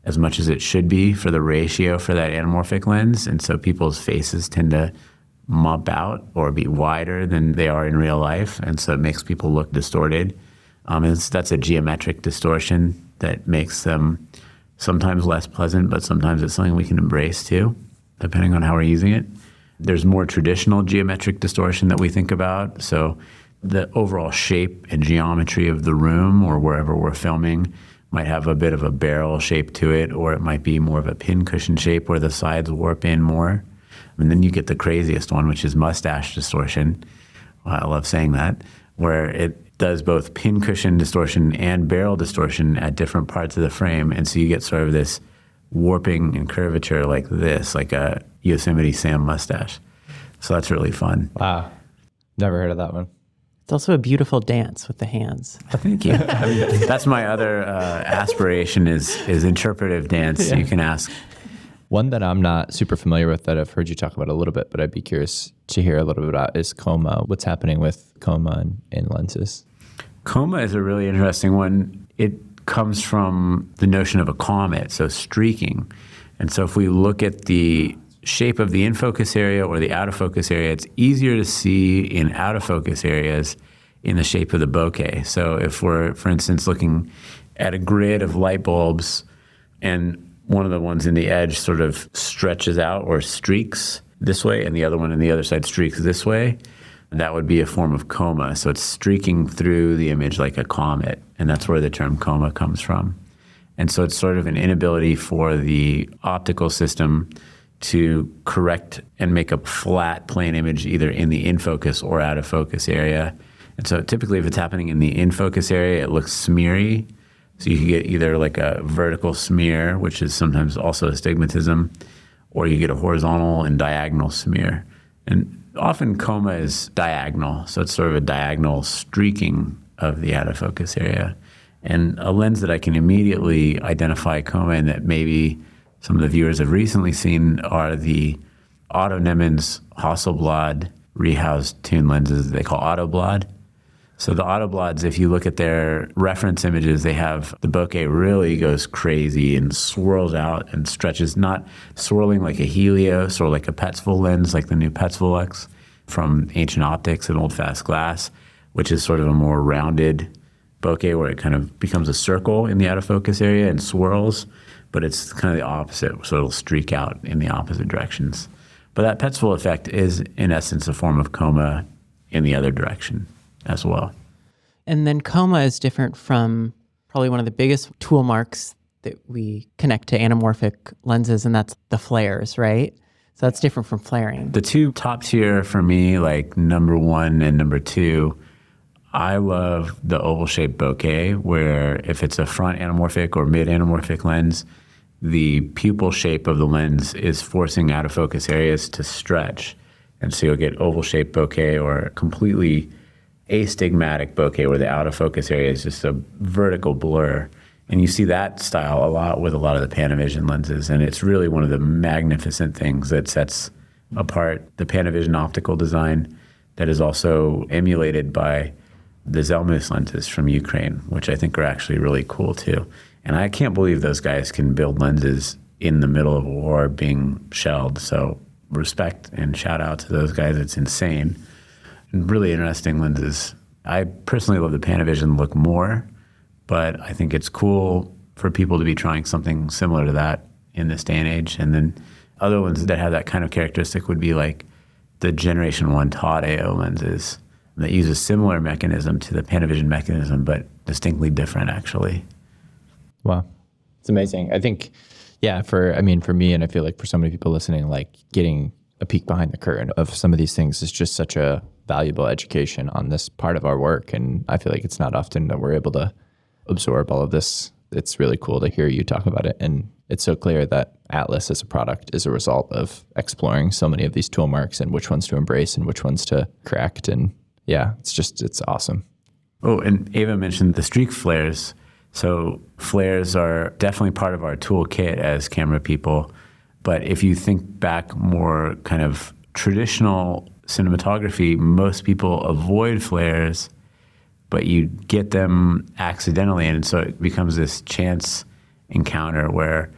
as much as it should be for the ratio for that anamorphic lens. And so people's faces tend to mump out or be wider than they are in real life. And so it makes people look distorted. That's a geometric distortion that makes them sometimes less pleasant, but sometimes it's something we can embrace too, depending on how we're using it. There's more traditional geometric distortion that we think about. So the overall shape and geometry of the room or wherever we're filming might have a bit of a barrel shape to it, or it might be more of a pincushion shape where the sides warp in more. And then you get the craziest one, which is mustache distortion. Well, I love saying that, where it does both pincushion distortion and barrel distortion at different parts of the frame. And so you get sort of this warping and curvature like this, like a Yosemite Sam mustache. So that's really fun. Wow. Never heard of that one. It's also a beautiful dance with the hands. Thank you. I mean, that's my other aspiration is interpretive dance. Yeah. You can ask. One that I'm not super familiar with that I've heard you talk about a little bit, but I'd be curious to hear a little bit about is coma. What's happening with coma in lenses? Coma is a really interesting one. It comes from the notion of a comet, so streaking. And so if we look at the shape of the in-focus area or the out-of-focus area, it's easier to see in out-of-focus areas in the shape of the bokeh. So if we're, for instance, looking at a grid of light bulbs and one of the ones in the edge sort of stretches out or streaks this way and the other one on the other side streaks this way, that would be a form of coma. So it's streaking through the image like a comet, and that's where the term coma comes from. And so it's sort of an inability for the optical system to correct and make a flat plane image either in the in-focus or out-of-focus area. And so typically if it's happening in the in-focus area, it looks smeary. So you can get either like a vertical smear, which is sometimes also astigmatism, or you get a horizontal and diagonal smear. And often coma is diagonal, so it's sort of a diagonal streaking of the out-of-focus area. And a lens that I can immediately identify coma in that maybe some of the viewers have recently seen are the Otto Nemen's Hasselblad rehoused tune lenses they call Autoblad. So the Autoblads, if you look at their reference images, they have the bokeh really goes crazy and swirls out and stretches, not swirling like a Helios or like a Petzval lens, like the new Petzval X from Ancient Optics and Old Fast Glass, which is sort of a more rounded bokeh where it kind of becomes a circle in the out of focus area and swirls, but it's kind of the opposite, so it'll streak out in the opposite directions. But that Petzval effect is, in essence, a form of coma in the other direction as well. And then coma is different from probably one of the biggest tool marks that we connect to anamorphic lenses, and that's the flares, right? So that's different from flaring. The two top tier for me, like number 1 and number 2, I love the oval-shaped bokeh, where if it's a front anamorphic or mid anamorphic lens, the pupil shape of the lens is forcing out of focus areas to stretch. And so you'll get oval-shaped bokeh or completely astigmatic bokeh where the out of focus area is just a vertical blur. And you see that style a lot with a lot of the Panavision lenses. And it's really one of the magnificent things that sets apart the Panavision optical design that is also emulated by the Zelmus lenses from Ukraine, which I think are actually really cool too. And I can't believe those guys can build lenses in the middle of a war being shelled. So respect and shout out to those guys. It's insane. And really interesting lenses. I personally love the Panavision look more, but I think it's cool for people to be trying something similar to that in this day and age. And then other ones that have that kind of characteristic would be like the Generation 1 Todd AO lenses that use a similar mechanism to the Panavision mechanism, but distinctly different actually. Wow. It's amazing. I think, yeah, for me, and I feel like for so many people listening, like getting a peek behind the curtain of some of these things is just such a valuable education on this part of our work. And I feel like it's not often that we're able to absorb all of this. It's really cool to hear you talk about it. And it's so clear that Atlas as a product is a result of exploring so many of these tool marks and which ones to embrace and which ones to correct. And yeah, it's awesome. Oh, and Ava mentioned the streak flares. So flares are definitely part of our toolkit as camera people. But if you think back more kind of traditional cinematography, most people avoid flares, but you get them accidentally. And so it becomes this chance encounter where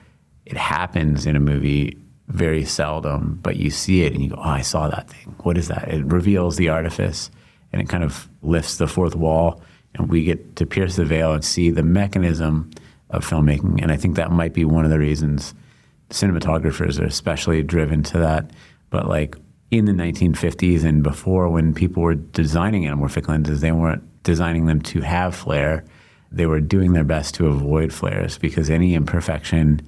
it happens in a movie very seldom, but you see it and you go, oh, I saw that thing. What is that? It reveals the artifice and it kind of lifts the fourth wall. And we get to pierce the veil and see the mechanism of filmmaking. And I think that might be one of the reasons cinematographers are especially driven to that. But like in the 1950s and before, when people were designing anamorphic lenses, they weren't designing them to have flare. They were doing their best to avoid flares because any imperfection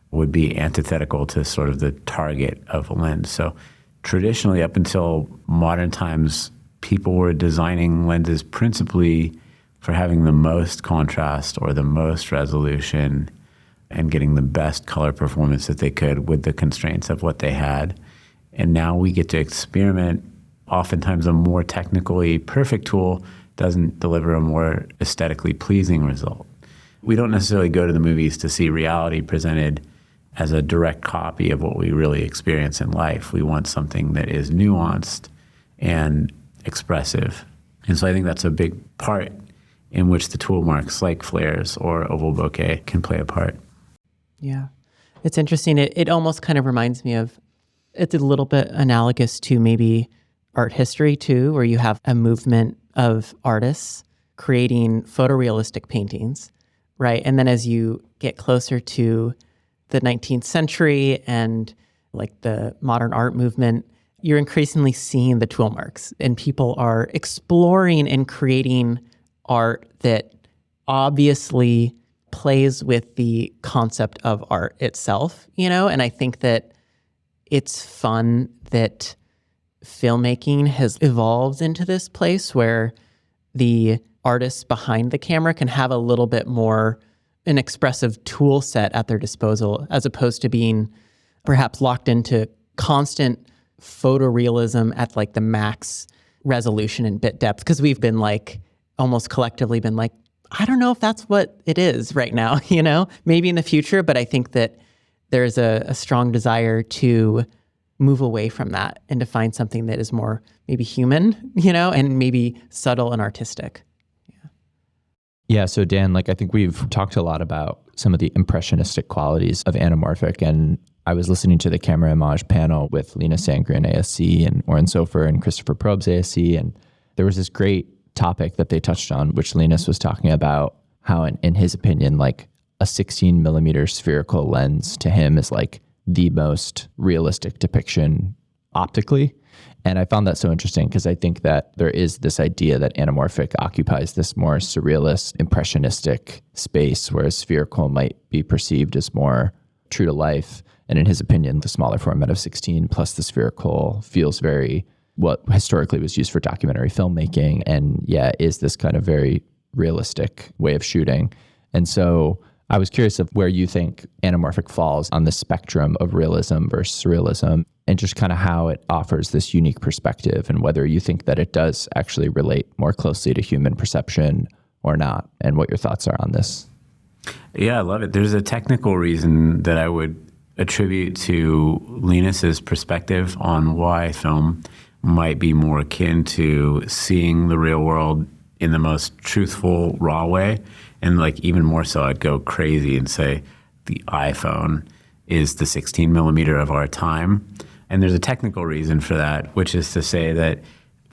would be antithetical to sort of the target of a lens. So traditionally, up until modern times, people were designing lenses principally for having the most contrast or the most resolution and getting the best color performance that they could with the constraints of what they had. And now we get to experiment. Oftentimes a more technically perfect tool doesn't deliver a more aesthetically pleasing result. We don't necessarily go to the movies to see reality presented as a direct copy of what we really experience in life. We want something that is nuanced and expressive. And so I think that's a big part in which the tool marks like flares or oval bokeh can play a part. Yeah. It's interesting. It almost kind of reminds me of, it's a little bit analogous to maybe art history too, where you have a movement of artists creating photorealistic paintings, right? And then as you get closer to the 19th century and like the modern art movement, you're increasingly seeing the tool marks and people are exploring and creating art that obviously plays with the concept of art itself, you know? And I think that it's fun that filmmaking has evolved into this place where the artists behind the camera can have a little bit more an expressive tool set at their disposal, as opposed to being perhaps locked into constant photorealism at like the max resolution and bit depth. Because we've been like, almost collectively been like, I don't know if that's what it is right now, you know, maybe in the future, but I think that there's a strong desire to move away from that and to find something that is more maybe human, and maybe subtle and artistic. Yeah. So Dan, I think we've talked a lot about some of the impressionistic qualities of Anamorphic, and I was listening to the Camera Image panel with Lena Sandgren, ASC, and Oren Sofer and Christopher Probst, ASC, and there was this great topic that they touched on, which Linus was talking about how, in his opinion, a 16 millimeter spherical lens to him is the most realistic depiction optically. And I found that so interesting because I think that there is this idea that Anamorphic occupies this more surrealist, impressionistic space, whereas spherical might be perceived as more true to life. And in his opinion, the smaller format of 16 plus the spherical feels very what historically was used for documentary filmmaking, and is this kind of very realistic way of shooting. And so I was curious of where you think Anamorphic falls on the spectrum of realism versus surrealism, and just kind of how it offers this unique perspective, and whether you think that it does actually relate more closely to human perception or not, and what your thoughts are on this. Yeah, I love it. There's a technical reason that I would attribute to Linus's perspective on why film might be more akin to seeing the real world in the most truthful, raw way. And even more so, I'd go crazy and say the iPhone is the 16 millimeter of our time. And there's a technical reason for that, which is to say that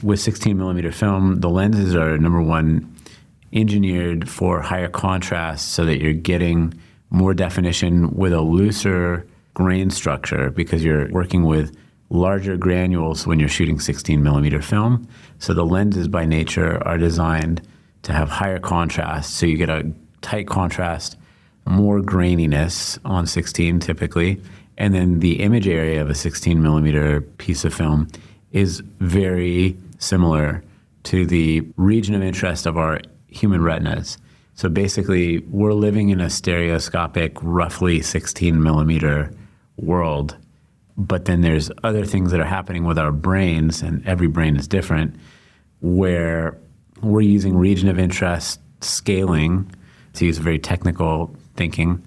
with 16 millimeter film, the lenses are, number one, engineered for higher contrast so that you're getting more definition with a looser grain structure because you're working with larger granules when you're shooting 16 millimeter film. So the lenses by nature are designed to have higher contrast. So you get a tight contrast, more graininess on 16 typically. And then the image area of a 16 millimeter piece of film is very similar to the region of interest of our human retinas. So basically, we're living in a stereoscopic, roughly 16 millimeter world. But then there's other things that are happening with our brains, and every brain is different, where we're using region of interest scaling, to use very technical thinking,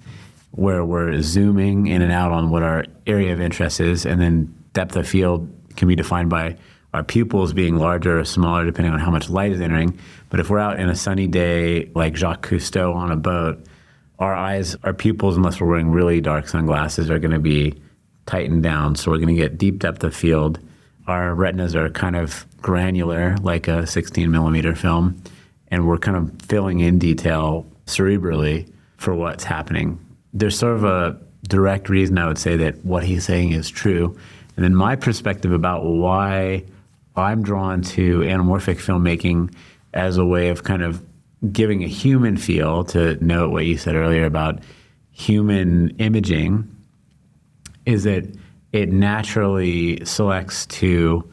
where we're zooming in and out on what our area of interest is, and then depth of field can be defined by our pupils being larger or smaller depending on how much light is entering. But if we're out in a sunny day like Jacques Cousteau on a boat, our pupils, unless we're wearing really dark sunglasses, are going to be tightened down. So we're going to get deep depth of field. Our retinas are kind of granular like a 16 millimeter film, and we're kind of filling in detail cerebrally for what's happening. There's sort of a direct reason I would say that what he's saying is true. And then my perspective about why I'm drawn to anamorphic filmmaking as a way of kind of giving a human feel, to note what you said earlier about human imaging, is that it naturally selects to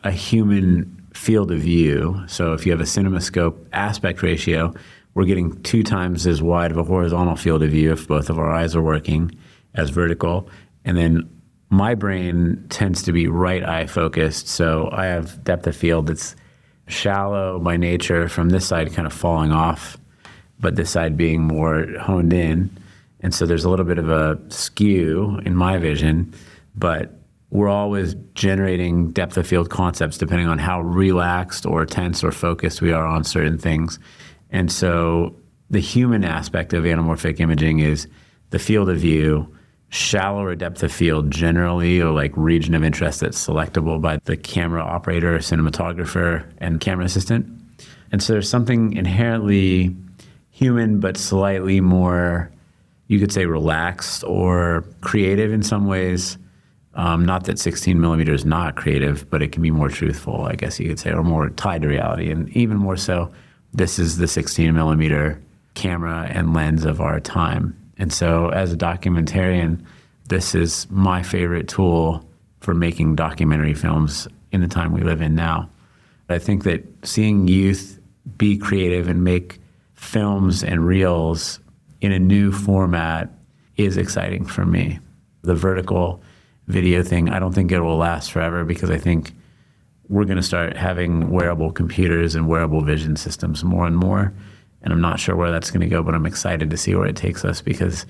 a human field of view. So if you have a CinemaScope aspect ratio, we're getting 2 times as wide of a horizontal field of view if both of our eyes are working as vertical. And then my brain tends to be right eye focused. So I have depth of field that's shallow by nature, from this side kind of falling off, but this side being more honed in. And so there's a little bit of a skew in my vision, but we're always generating depth of field concepts depending on how relaxed or tense or focused we are on certain things. And so the human aspect of anamorphic imaging is the field of view, shallower depth of field generally, or like region of interest that's selectable by the camera operator, cinematographer, and camera assistant. And so there's something inherently human, but slightly more, you could say, relaxed or creative in some ways. Not that 16 millimeter is not creative, but it can be more truthful, I guess you could say, or more tied to reality. And even more so, this is the 16 millimeter camera and lens of our time. And so as a documentarian, this is my favorite tool for making documentary films in the time we live in now. I think that seeing youth be creative and make films and reels in a new format is exciting for me. The vertical video thing, I don't think it will last forever, because I think we're going to start having wearable computers and wearable vision systems more and more. And I'm not sure where that's going to go, but I'm excited to see where it takes us, because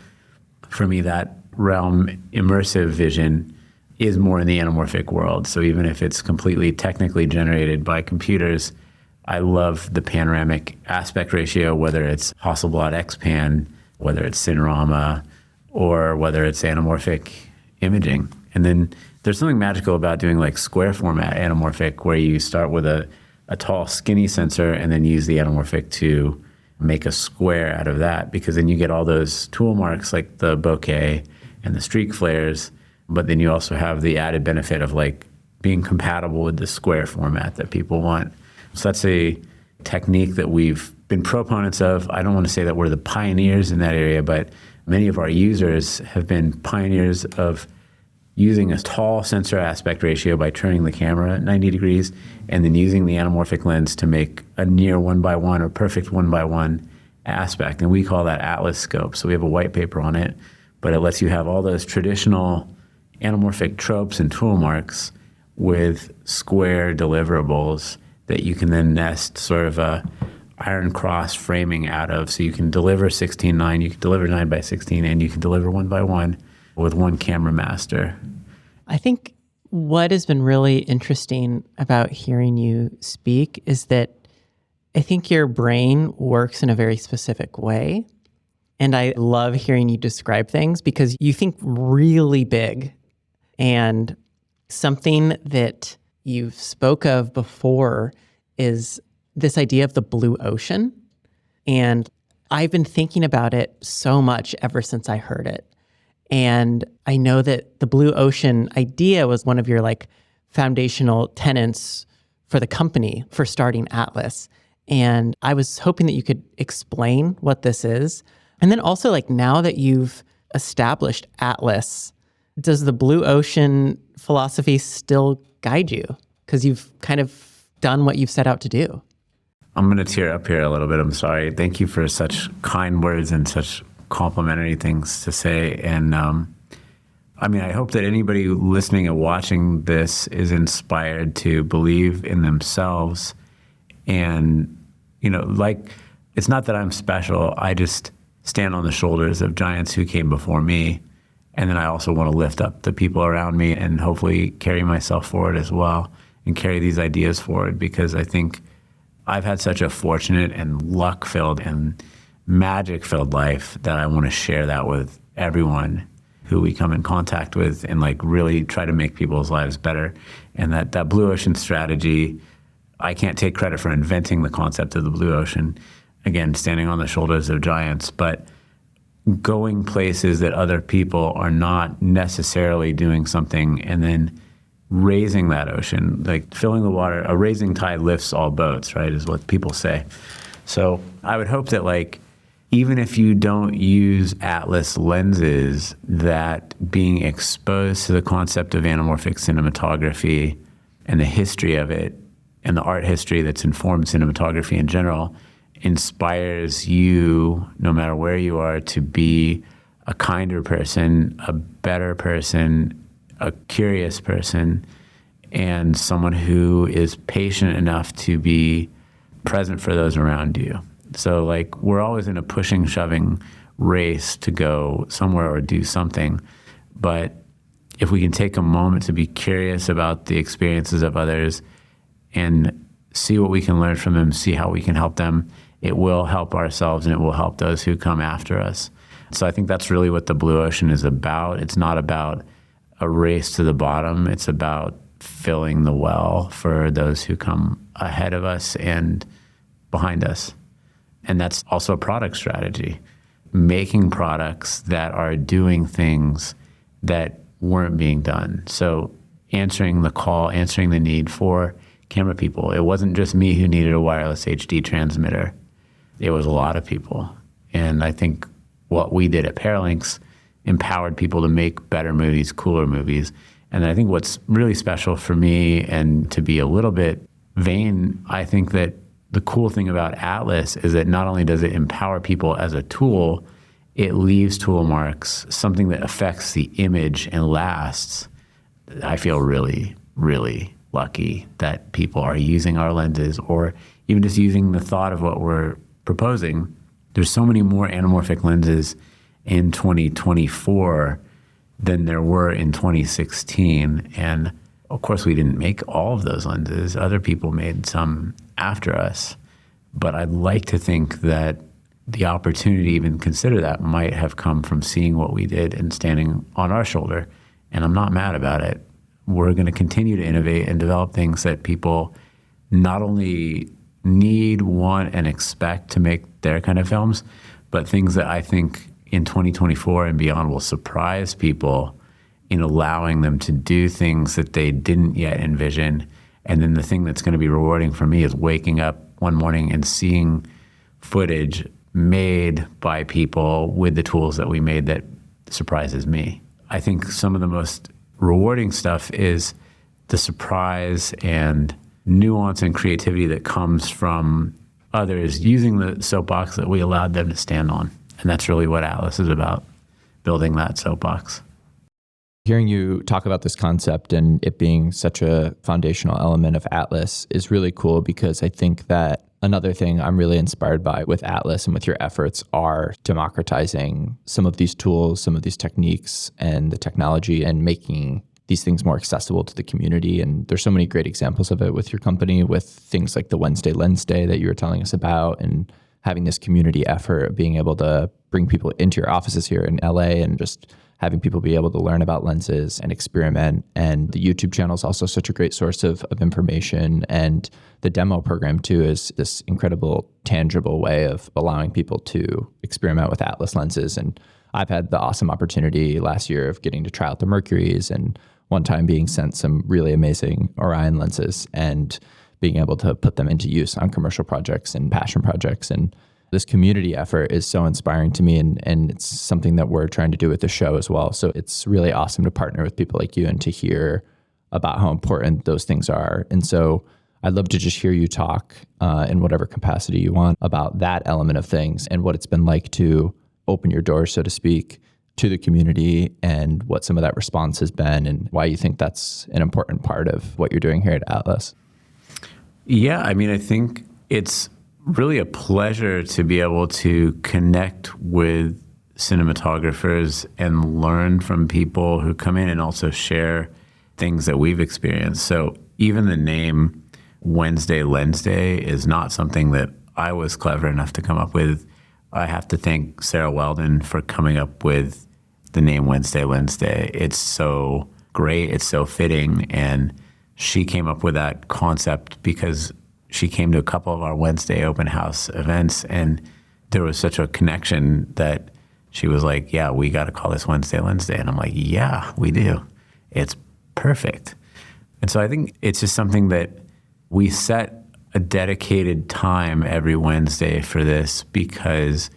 for me, that realm, immersive vision, is more in the anamorphic world. So even if it's completely technically generated by computers, I love the panoramic aspect ratio, whether it's Hasselblad X-Pan, whether it's Cinerama, or whether it's anamorphic imaging. And then there's something magical about doing like square format anamorphic, where you start with a tall, skinny sensor and then use the anamorphic to make a square out of that, because then you get all those tool marks like the bokeh and the streak flares, but then you also have the added benefit of like being compatible with the square format that people want. So that's a technique that we've been proponents of. I don't want to say that we're the pioneers in that area, but many of our users have been pioneers of using a tall sensor aspect ratio by turning the camera at 90 degrees and then using the anamorphic lens to make a near 1x1 or perfect 1x1 aspect. And we call that Atlas scope. So we have a white paper on it, but it lets you have all those traditional anamorphic tropes and tool marks with square deliverables that you can then nest sort of a iron cross framing out of. So you can deliver 16:9, you can deliver 9x16, and you can deliver 1x1 with one camera master. I think what has been really interesting about hearing you speak is that I think your brain works in a very specific way. And I love hearing you describe things because you think really big. And something that you've spoke of before is this idea of the blue ocean. And I've been thinking about it so much ever since I heard it. And I know that the blue ocean idea was one of your like foundational tenets for the company for starting Atlas. And I was hoping that you could explain what this is. And then also like now that you've established Atlas, does the blue ocean philosophy still guide you? Because you've kind of done what you've set out to do. I'm going to tear up here a little bit. I'm sorry. Thank you for such kind words and such complimentary things to say. And I hope that anybody listening and watching this is inspired to believe in themselves. And, it's not that I'm special. I just stand on the shoulders of giants who came before me. And then I also want to lift up the people around me and hopefully carry myself forward as well and carry these ideas forward, because I think I've had such a fortunate and luck-filled and magic-filled life that I want to share that with everyone who we come in contact with and like really try to make people's lives better. And that blue ocean strategy, I can't take credit for inventing the concept of the blue ocean. Again, standing on the shoulders of giants, but going places that other people are not necessarily doing something and then raising that ocean, like filling the water. A rising tide lifts all boats, right, is what people say. So I would hope that like, even if you don't use Atlas lenses, that being exposed to the concept of anamorphic cinematography and the history of it and the art history that's informed cinematography in general inspires you, no matter where you are, to be a kinder person, a better person, a curious person, and someone who is patient enough to be present for those around you. So like we're always in a pushing, shoving race to go somewhere or do something. But if we can take a moment to be curious about the experiences of others and see what we can learn from them, see how we can help them, it will help ourselves and it will help those who come after us. So I think that's really what the blue ocean is about. It's not about a race to the bottom. It's about filling the well for those who come ahead of us and behind us. And that's also a product strategy, making products that are doing things that weren't being done. So answering the call, answering the need for camera people. It wasn't just me who needed a wireless HD transmitter. It was a lot of people. And I think what we did at Paralinx empowered people to make better movies, cooler movies. And I think what's really special for me, and to be a little bit vain, I think that the cool thing about Atlas is that not only does it empower people as a tool, it leaves tool marks, something that affects the image and lasts. I feel really, really lucky that people are using our lenses, or even just using the thought of what we're proposing. There's so many more anamorphic lenses in 2024 than there were in 2016. And of course, we didn't make all of those lenses. Other people made some after us. But I'd like to think that the opportunity to even consider that might have come from seeing what we did and standing on our shoulder. And I'm not mad about it. We're going to continue to innovate and develop things that people not only need, want, and expect to make their kind of films, but things that I think in 2024 and beyond will surprise people in allowing them to do things that they didn't yet envision. And then the thing that's going to be rewarding for me is waking up one morning and seeing footage made by people with the tools that we made that surprises me. I think some of the most rewarding stuff is the surprise and nuance and creativity that comes from others using the soapbox that we allowed them to stand on. And that's really what Atlas is about, building that soapbox. Hearing you talk about this concept and it being such a foundational element of Atlas is really cool, because I think that another thing I'm really inspired by with Atlas and with your efforts are democratizing some of these tools, some of these techniques and the technology, and making these things more accessible to the community. And there's so many great examples of it with your company, with things like the Wednesday Lens Day that you were telling us about, and having this community effort, being able to bring people into your offices here in LA and just having people be able to learn about lenses and experiment. And the YouTube channel is also such a great source of information. And the demo program too is this incredible, tangible way of allowing people to experiment with Atlas lenses. And I've had the awesome opportunity last year of getting to try out the Mercuries, and one time being sent some really amazing Orion lenses and being able to put them into use on commercial projects and passion projects. And this community effort is so inspiring to me, and it's something that we're trying to do with the show as well. So it's really awesome to partner with people like you and to hear about how important those things are. And so I'd love to just hear you talk in whatever capacity you want about that element of things and what it's been like to open your doors, so to speak, to the community, and what some of that response has been, and why you think that's an important part of what you're doing here at Atlas. Yeah, I mean, I think it's really a pleasure to be able to connect with cinematographers and learn from people who come in and also share things that we've experienced. So even the name Wednesday Lens Day is not something that I was clever enough to come up with. I have to thank Sarah Weldon for coming up with the name Wednesday Lens Day. It's so great, it's so fitting, and she came up with that concept because she came to a couple of our Wednesday open house events, and there was such a connection that she was like, yeah, we got to call this Wednesday Lens Day. And I'm like, yeah, we do. It's perfect. And so I think it's just something that we set a dedicated time every Wednesday for this, because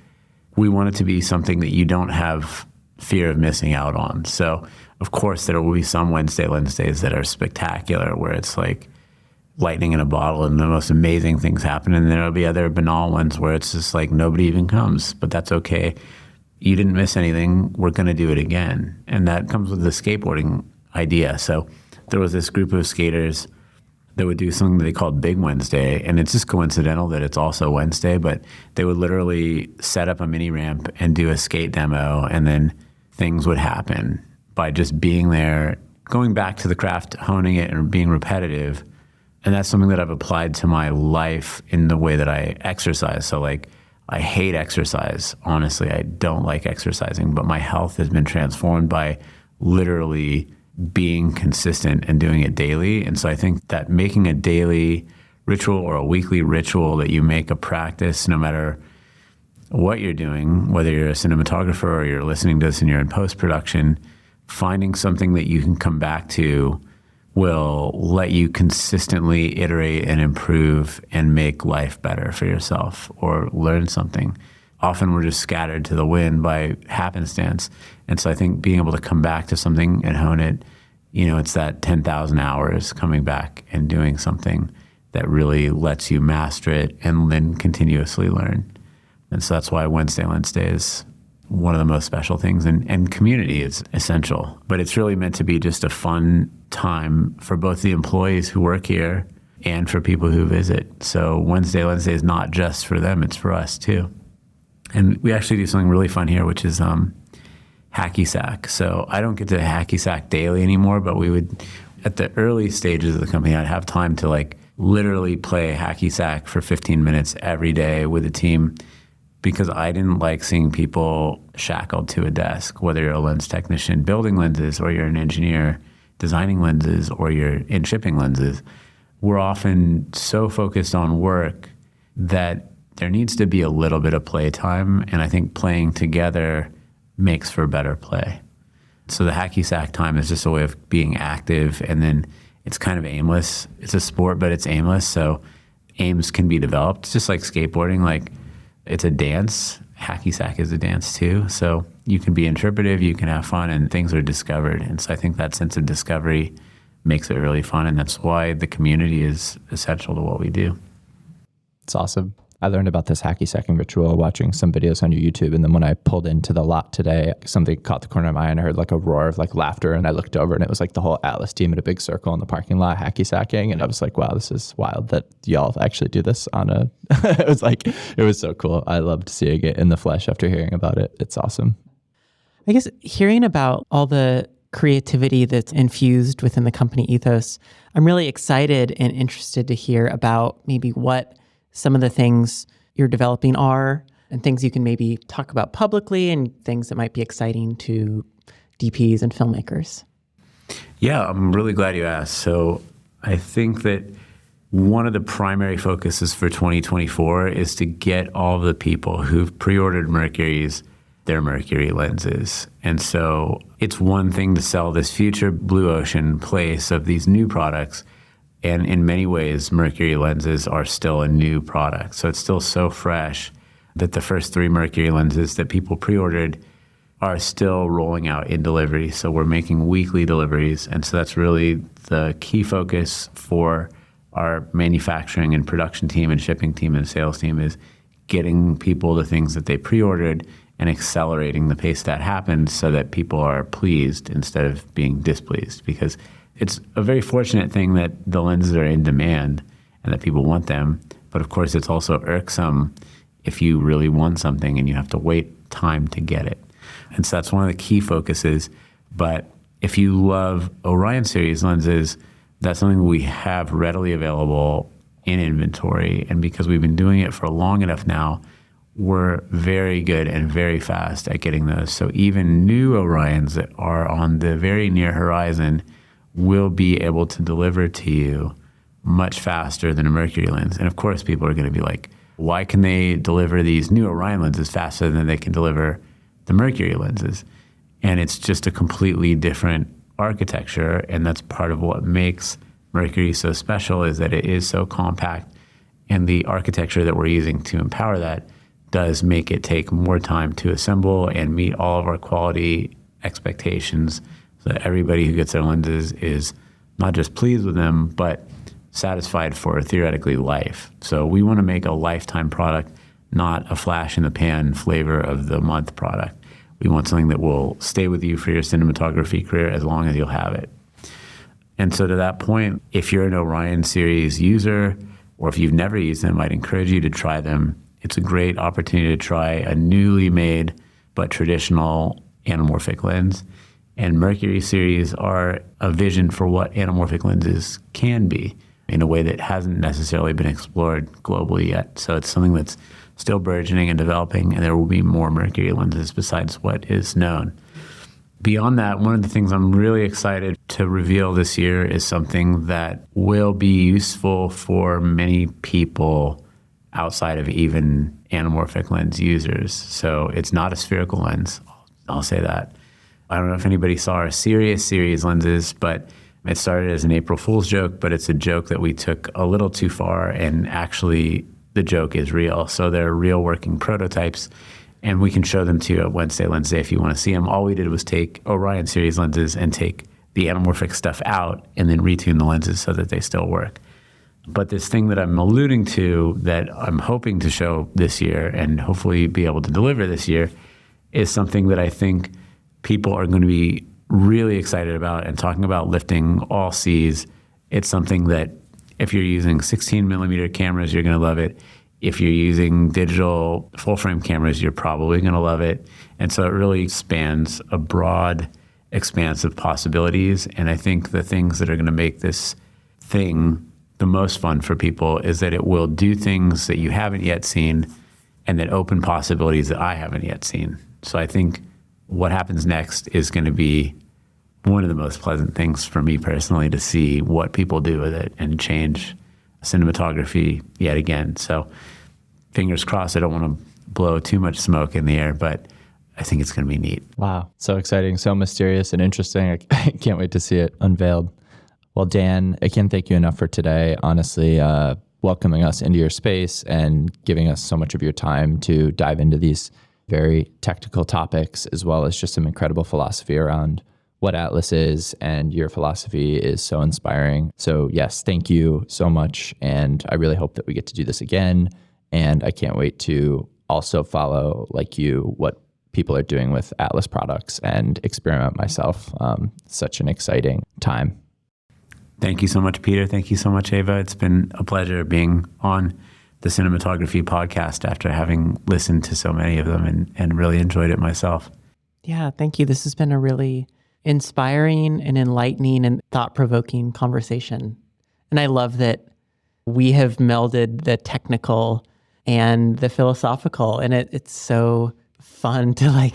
we want it to be something that you don't have fear of missing out on. So of course there will be some Wednesday Lens Days that are spectacular, where it's like lightning in a bottle and the most amazing things happen. And there'll be other banal ones where it's just like nobody even comes, but that's okay. You didn't miss anything. We're going to do it again. And that comes with the skateboarding idea. So there was this group of skaters that would do something that they called Big Wednesday. And it's just coincidental that it's also Wednesday, but they would literally set up a mini ramp and do a skate demo, and then things would happen by just being there, going back to the craft, honing it, and being repetitive. And that's something that I've applied to my life in the way that I exercise. So like, I hate exercise. Honestly, I don't like exercising, but my health has been transformed by literally being consistent and doing it daily. And so I think that making a daily ritual or a weekly ritual that you make a practice, no matter what you're doing, whether you're a cinematographer or you're listening to this and you're in post-production, finding something that you can come back to will let you consistently iterate and improve and make life better for yourself or learn something. Often we're just scattered to the wind by happenstance. And so I think being able to come back to something and hone it, it's that 10,000 hours coming back and doing something that really lets you master it and then continuously learn. And so that's why Wednesday Lens Day is one of the most special things, and community is essential. But it's really meant to be just a fun time for both the employees who work here and for people who visit. So Wednesday Lens Day is not just for them, it's for us too. And we actually do something really fun here, which is hacky sack. So I don't get to hacky sack daily anymore, but we would, at the early stages of the company, I'd have time to like literally play hacky sack for 15 minutes every day with the team, because I didn't like seeing people shackled to a desk, whether you're a lens technician building lenses or you're an engineer designing lenses or you're in shipping lenses. We're often so focused on work that there needs to be a little bit of playtime, and I think playing together makes for better play. So the hacky sack time is just a way of being active, and then it's kind of aimless. It's a sport, but it's aimless, so aims can be developed. It's just like skateboarding, like it's a dance. Hacky sack is a dance too. So you can be interpretive, you can have fun, and things are discovered. And so I think that sense of discovery makes it really fun, and that's why the community is essential to what we do. It's awesome. I learned about this hacky sacking ritual watching some videos on your YouTube. And then when I pulled into the lot today, something caught the corner of my eye and I heard like a roar of like laughter. And I looked over and it was like the whole Atlas team in a big circle in the parking lot hacky sacking. And I was like, wow, this is wild that y'all actually do this on a, it was so cool. I loved seeing it in the flesh after hearing about it. It's awesome. I guess hearing about all the creativity that's infused within the company ethos, I'm really excited and interested to hear about maybe what some of the things you're developing are, and things you can maybe talk about publicly, and things that might be exciting to DPs and filmmakers. Yeah, I'm really glad you asked. So I think that one of the primary focuses for 2024 is to get all the people who've pre-ordered Mercury's their Mercury lenses. And so it's one thing to sell this future blue ocean place of these new products. And in many ways, Mercury lenses are still a new product. So it's still so fresh that the first 3 Mercury lenses that people pre-ordered are still rolling out in delivery. So we're making weekly deliveries. And so that's really the key focus for our manufacturing and production team and shipping team and sales team, is getting people the things that they pre-ordered and accelerating the pace that happens so that people are pleased instead of being displeased. Because it's a very fortunate thing that the lenses are in demand and that people want them. But of course, it's also irksome if you really want something and you have to wait time to get it. And so that's one of the key focuses. But if you love Orion series lenses, that's something we have readily available in inventory. And because we've been doing it for long enough now, we're very good and very fast at getting those. So even new Orions that are on the very near horizon will be able to deliver to you much faster than a Mercury lens. And of course, people are going to be like, why can they deliver these new Orion lenses faster than they can deliver the Mercury lenses? And it's just a completely different architecture. And that's part of what makes Mercury so special, is that it is so compact. And the architecture that we're using to empower that does make it take more time to assemble and meet all of our quality expectations, so that everybody who gets their lenses is not just pleased with them, but satisfied for theoretically life. So we want to make a lifetime product, not a flash in the pan flavor of the month product. We want something that will stay with you for your cinematography career as long as you'll have it. And so to that point, if you're an Orion series user, or if you've never used them, I'd encourage you to try them. It's a great opportunity to try a newly made but traditional anamorphic lens. And Mercury series are a vision for what anamorphic lenses can be in a way that hasn't necessarily been explored globally yet. So it's something that's still burgeoning and developing, and there will be more Mercury lenses besides what is known. Beyond that, one of the things I'm really excited to reveal this year is something that will be useful for many people outside of even anamorphic lens users. So it's not a spherical lens, I'll say that. I don't know if anybody saw our Sirius series lenses, but it started as an April Fool's joke, but it's a joke that we took a little too far, and actually the joke is real. So they're real working prototypes, and we can show them to you at Wednesday Lens Day if you want to see them. All we did was take Orion series lenses and take the anamorphic stuff out and then retune the lenses so that they still work. But this thing that I'm alluding to that I'm hoping to show this year and hopefully be able to deliver this year is something that I think people are going to be really excited about and talking about lifting all seas. It's something that if you're using 16 millimeter cameras, you're going to love it. If you're using digital full frame cameras, you're probably going to love it. And so it really spans a broad expanse of possibilities. And I think the things that are going to make this thing the most fun for people is that it will do things that you haven't yet seen and that open possibilities that I haven't yet seen. So I think what happens next is going to be one of the most pleasant things for me personally, to see what people do with it and change cinematography yet again. So fingers crossed. I don't want to blow too much smoke in the air, but I think it's going to be neat. Wow. So exciting, so mysterious and interesting. I can't wait to see it unveiled. Well, Dan, I can't thank you enough for today. Honestly, welcoming us into your space and giving us so much of your time to dive into these very technical topics, as well as just some incredible philosophy around what Atlas is, and your philosophy is so inspiring. So yes, thank you so much. And I really hope that we get to do this again. And I can't wait to also follow, like you, what people are doing with Atlas products and experiment myself. Such an exciting time. Thank you so much, Peter. Thank you so much, Ava. It's been a pleasure being on the Cinematography podcast after having listened to so many of them and really enjoyed it myself. Yeah, thank you. This has been a really inspiring and enlightening and thought-provoking conversation. And I love that we have melded the technical and the philosophical, and it's so fun to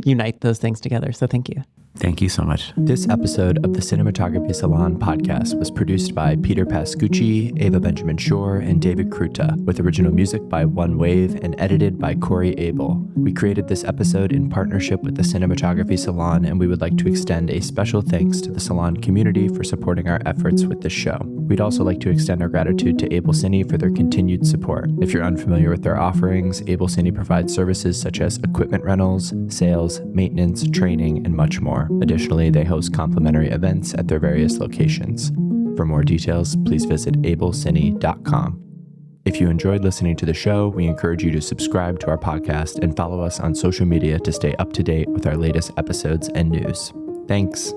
unite those things together. So thank you. Thank you so much. This episode of the Cinematography Salon podcast was produced by Peter Pascucci, Ava Benjamin Shore, and David Kruta, with original music by One Wave and edited by Corey Abel. We created this episode in partnership with the Cinematography Salon, and we would like to extend a special thanks to the Salon community for supporting our efforts with this show. We'd also like to extend our gratitude to Able Cine for their continued support. If you're unfamiliar with their offerings, Able Cine provides services such as equipment rentals, sales, maintenance, training, and much more. Additionally, they host complimentary events at their various locations. For more details, please visit ablecine.com. If you enjoyed listening to the show, we encourage you to subscribe to our podcast and follow us on social media to stay up to date with our latest episodes and news. Thanks.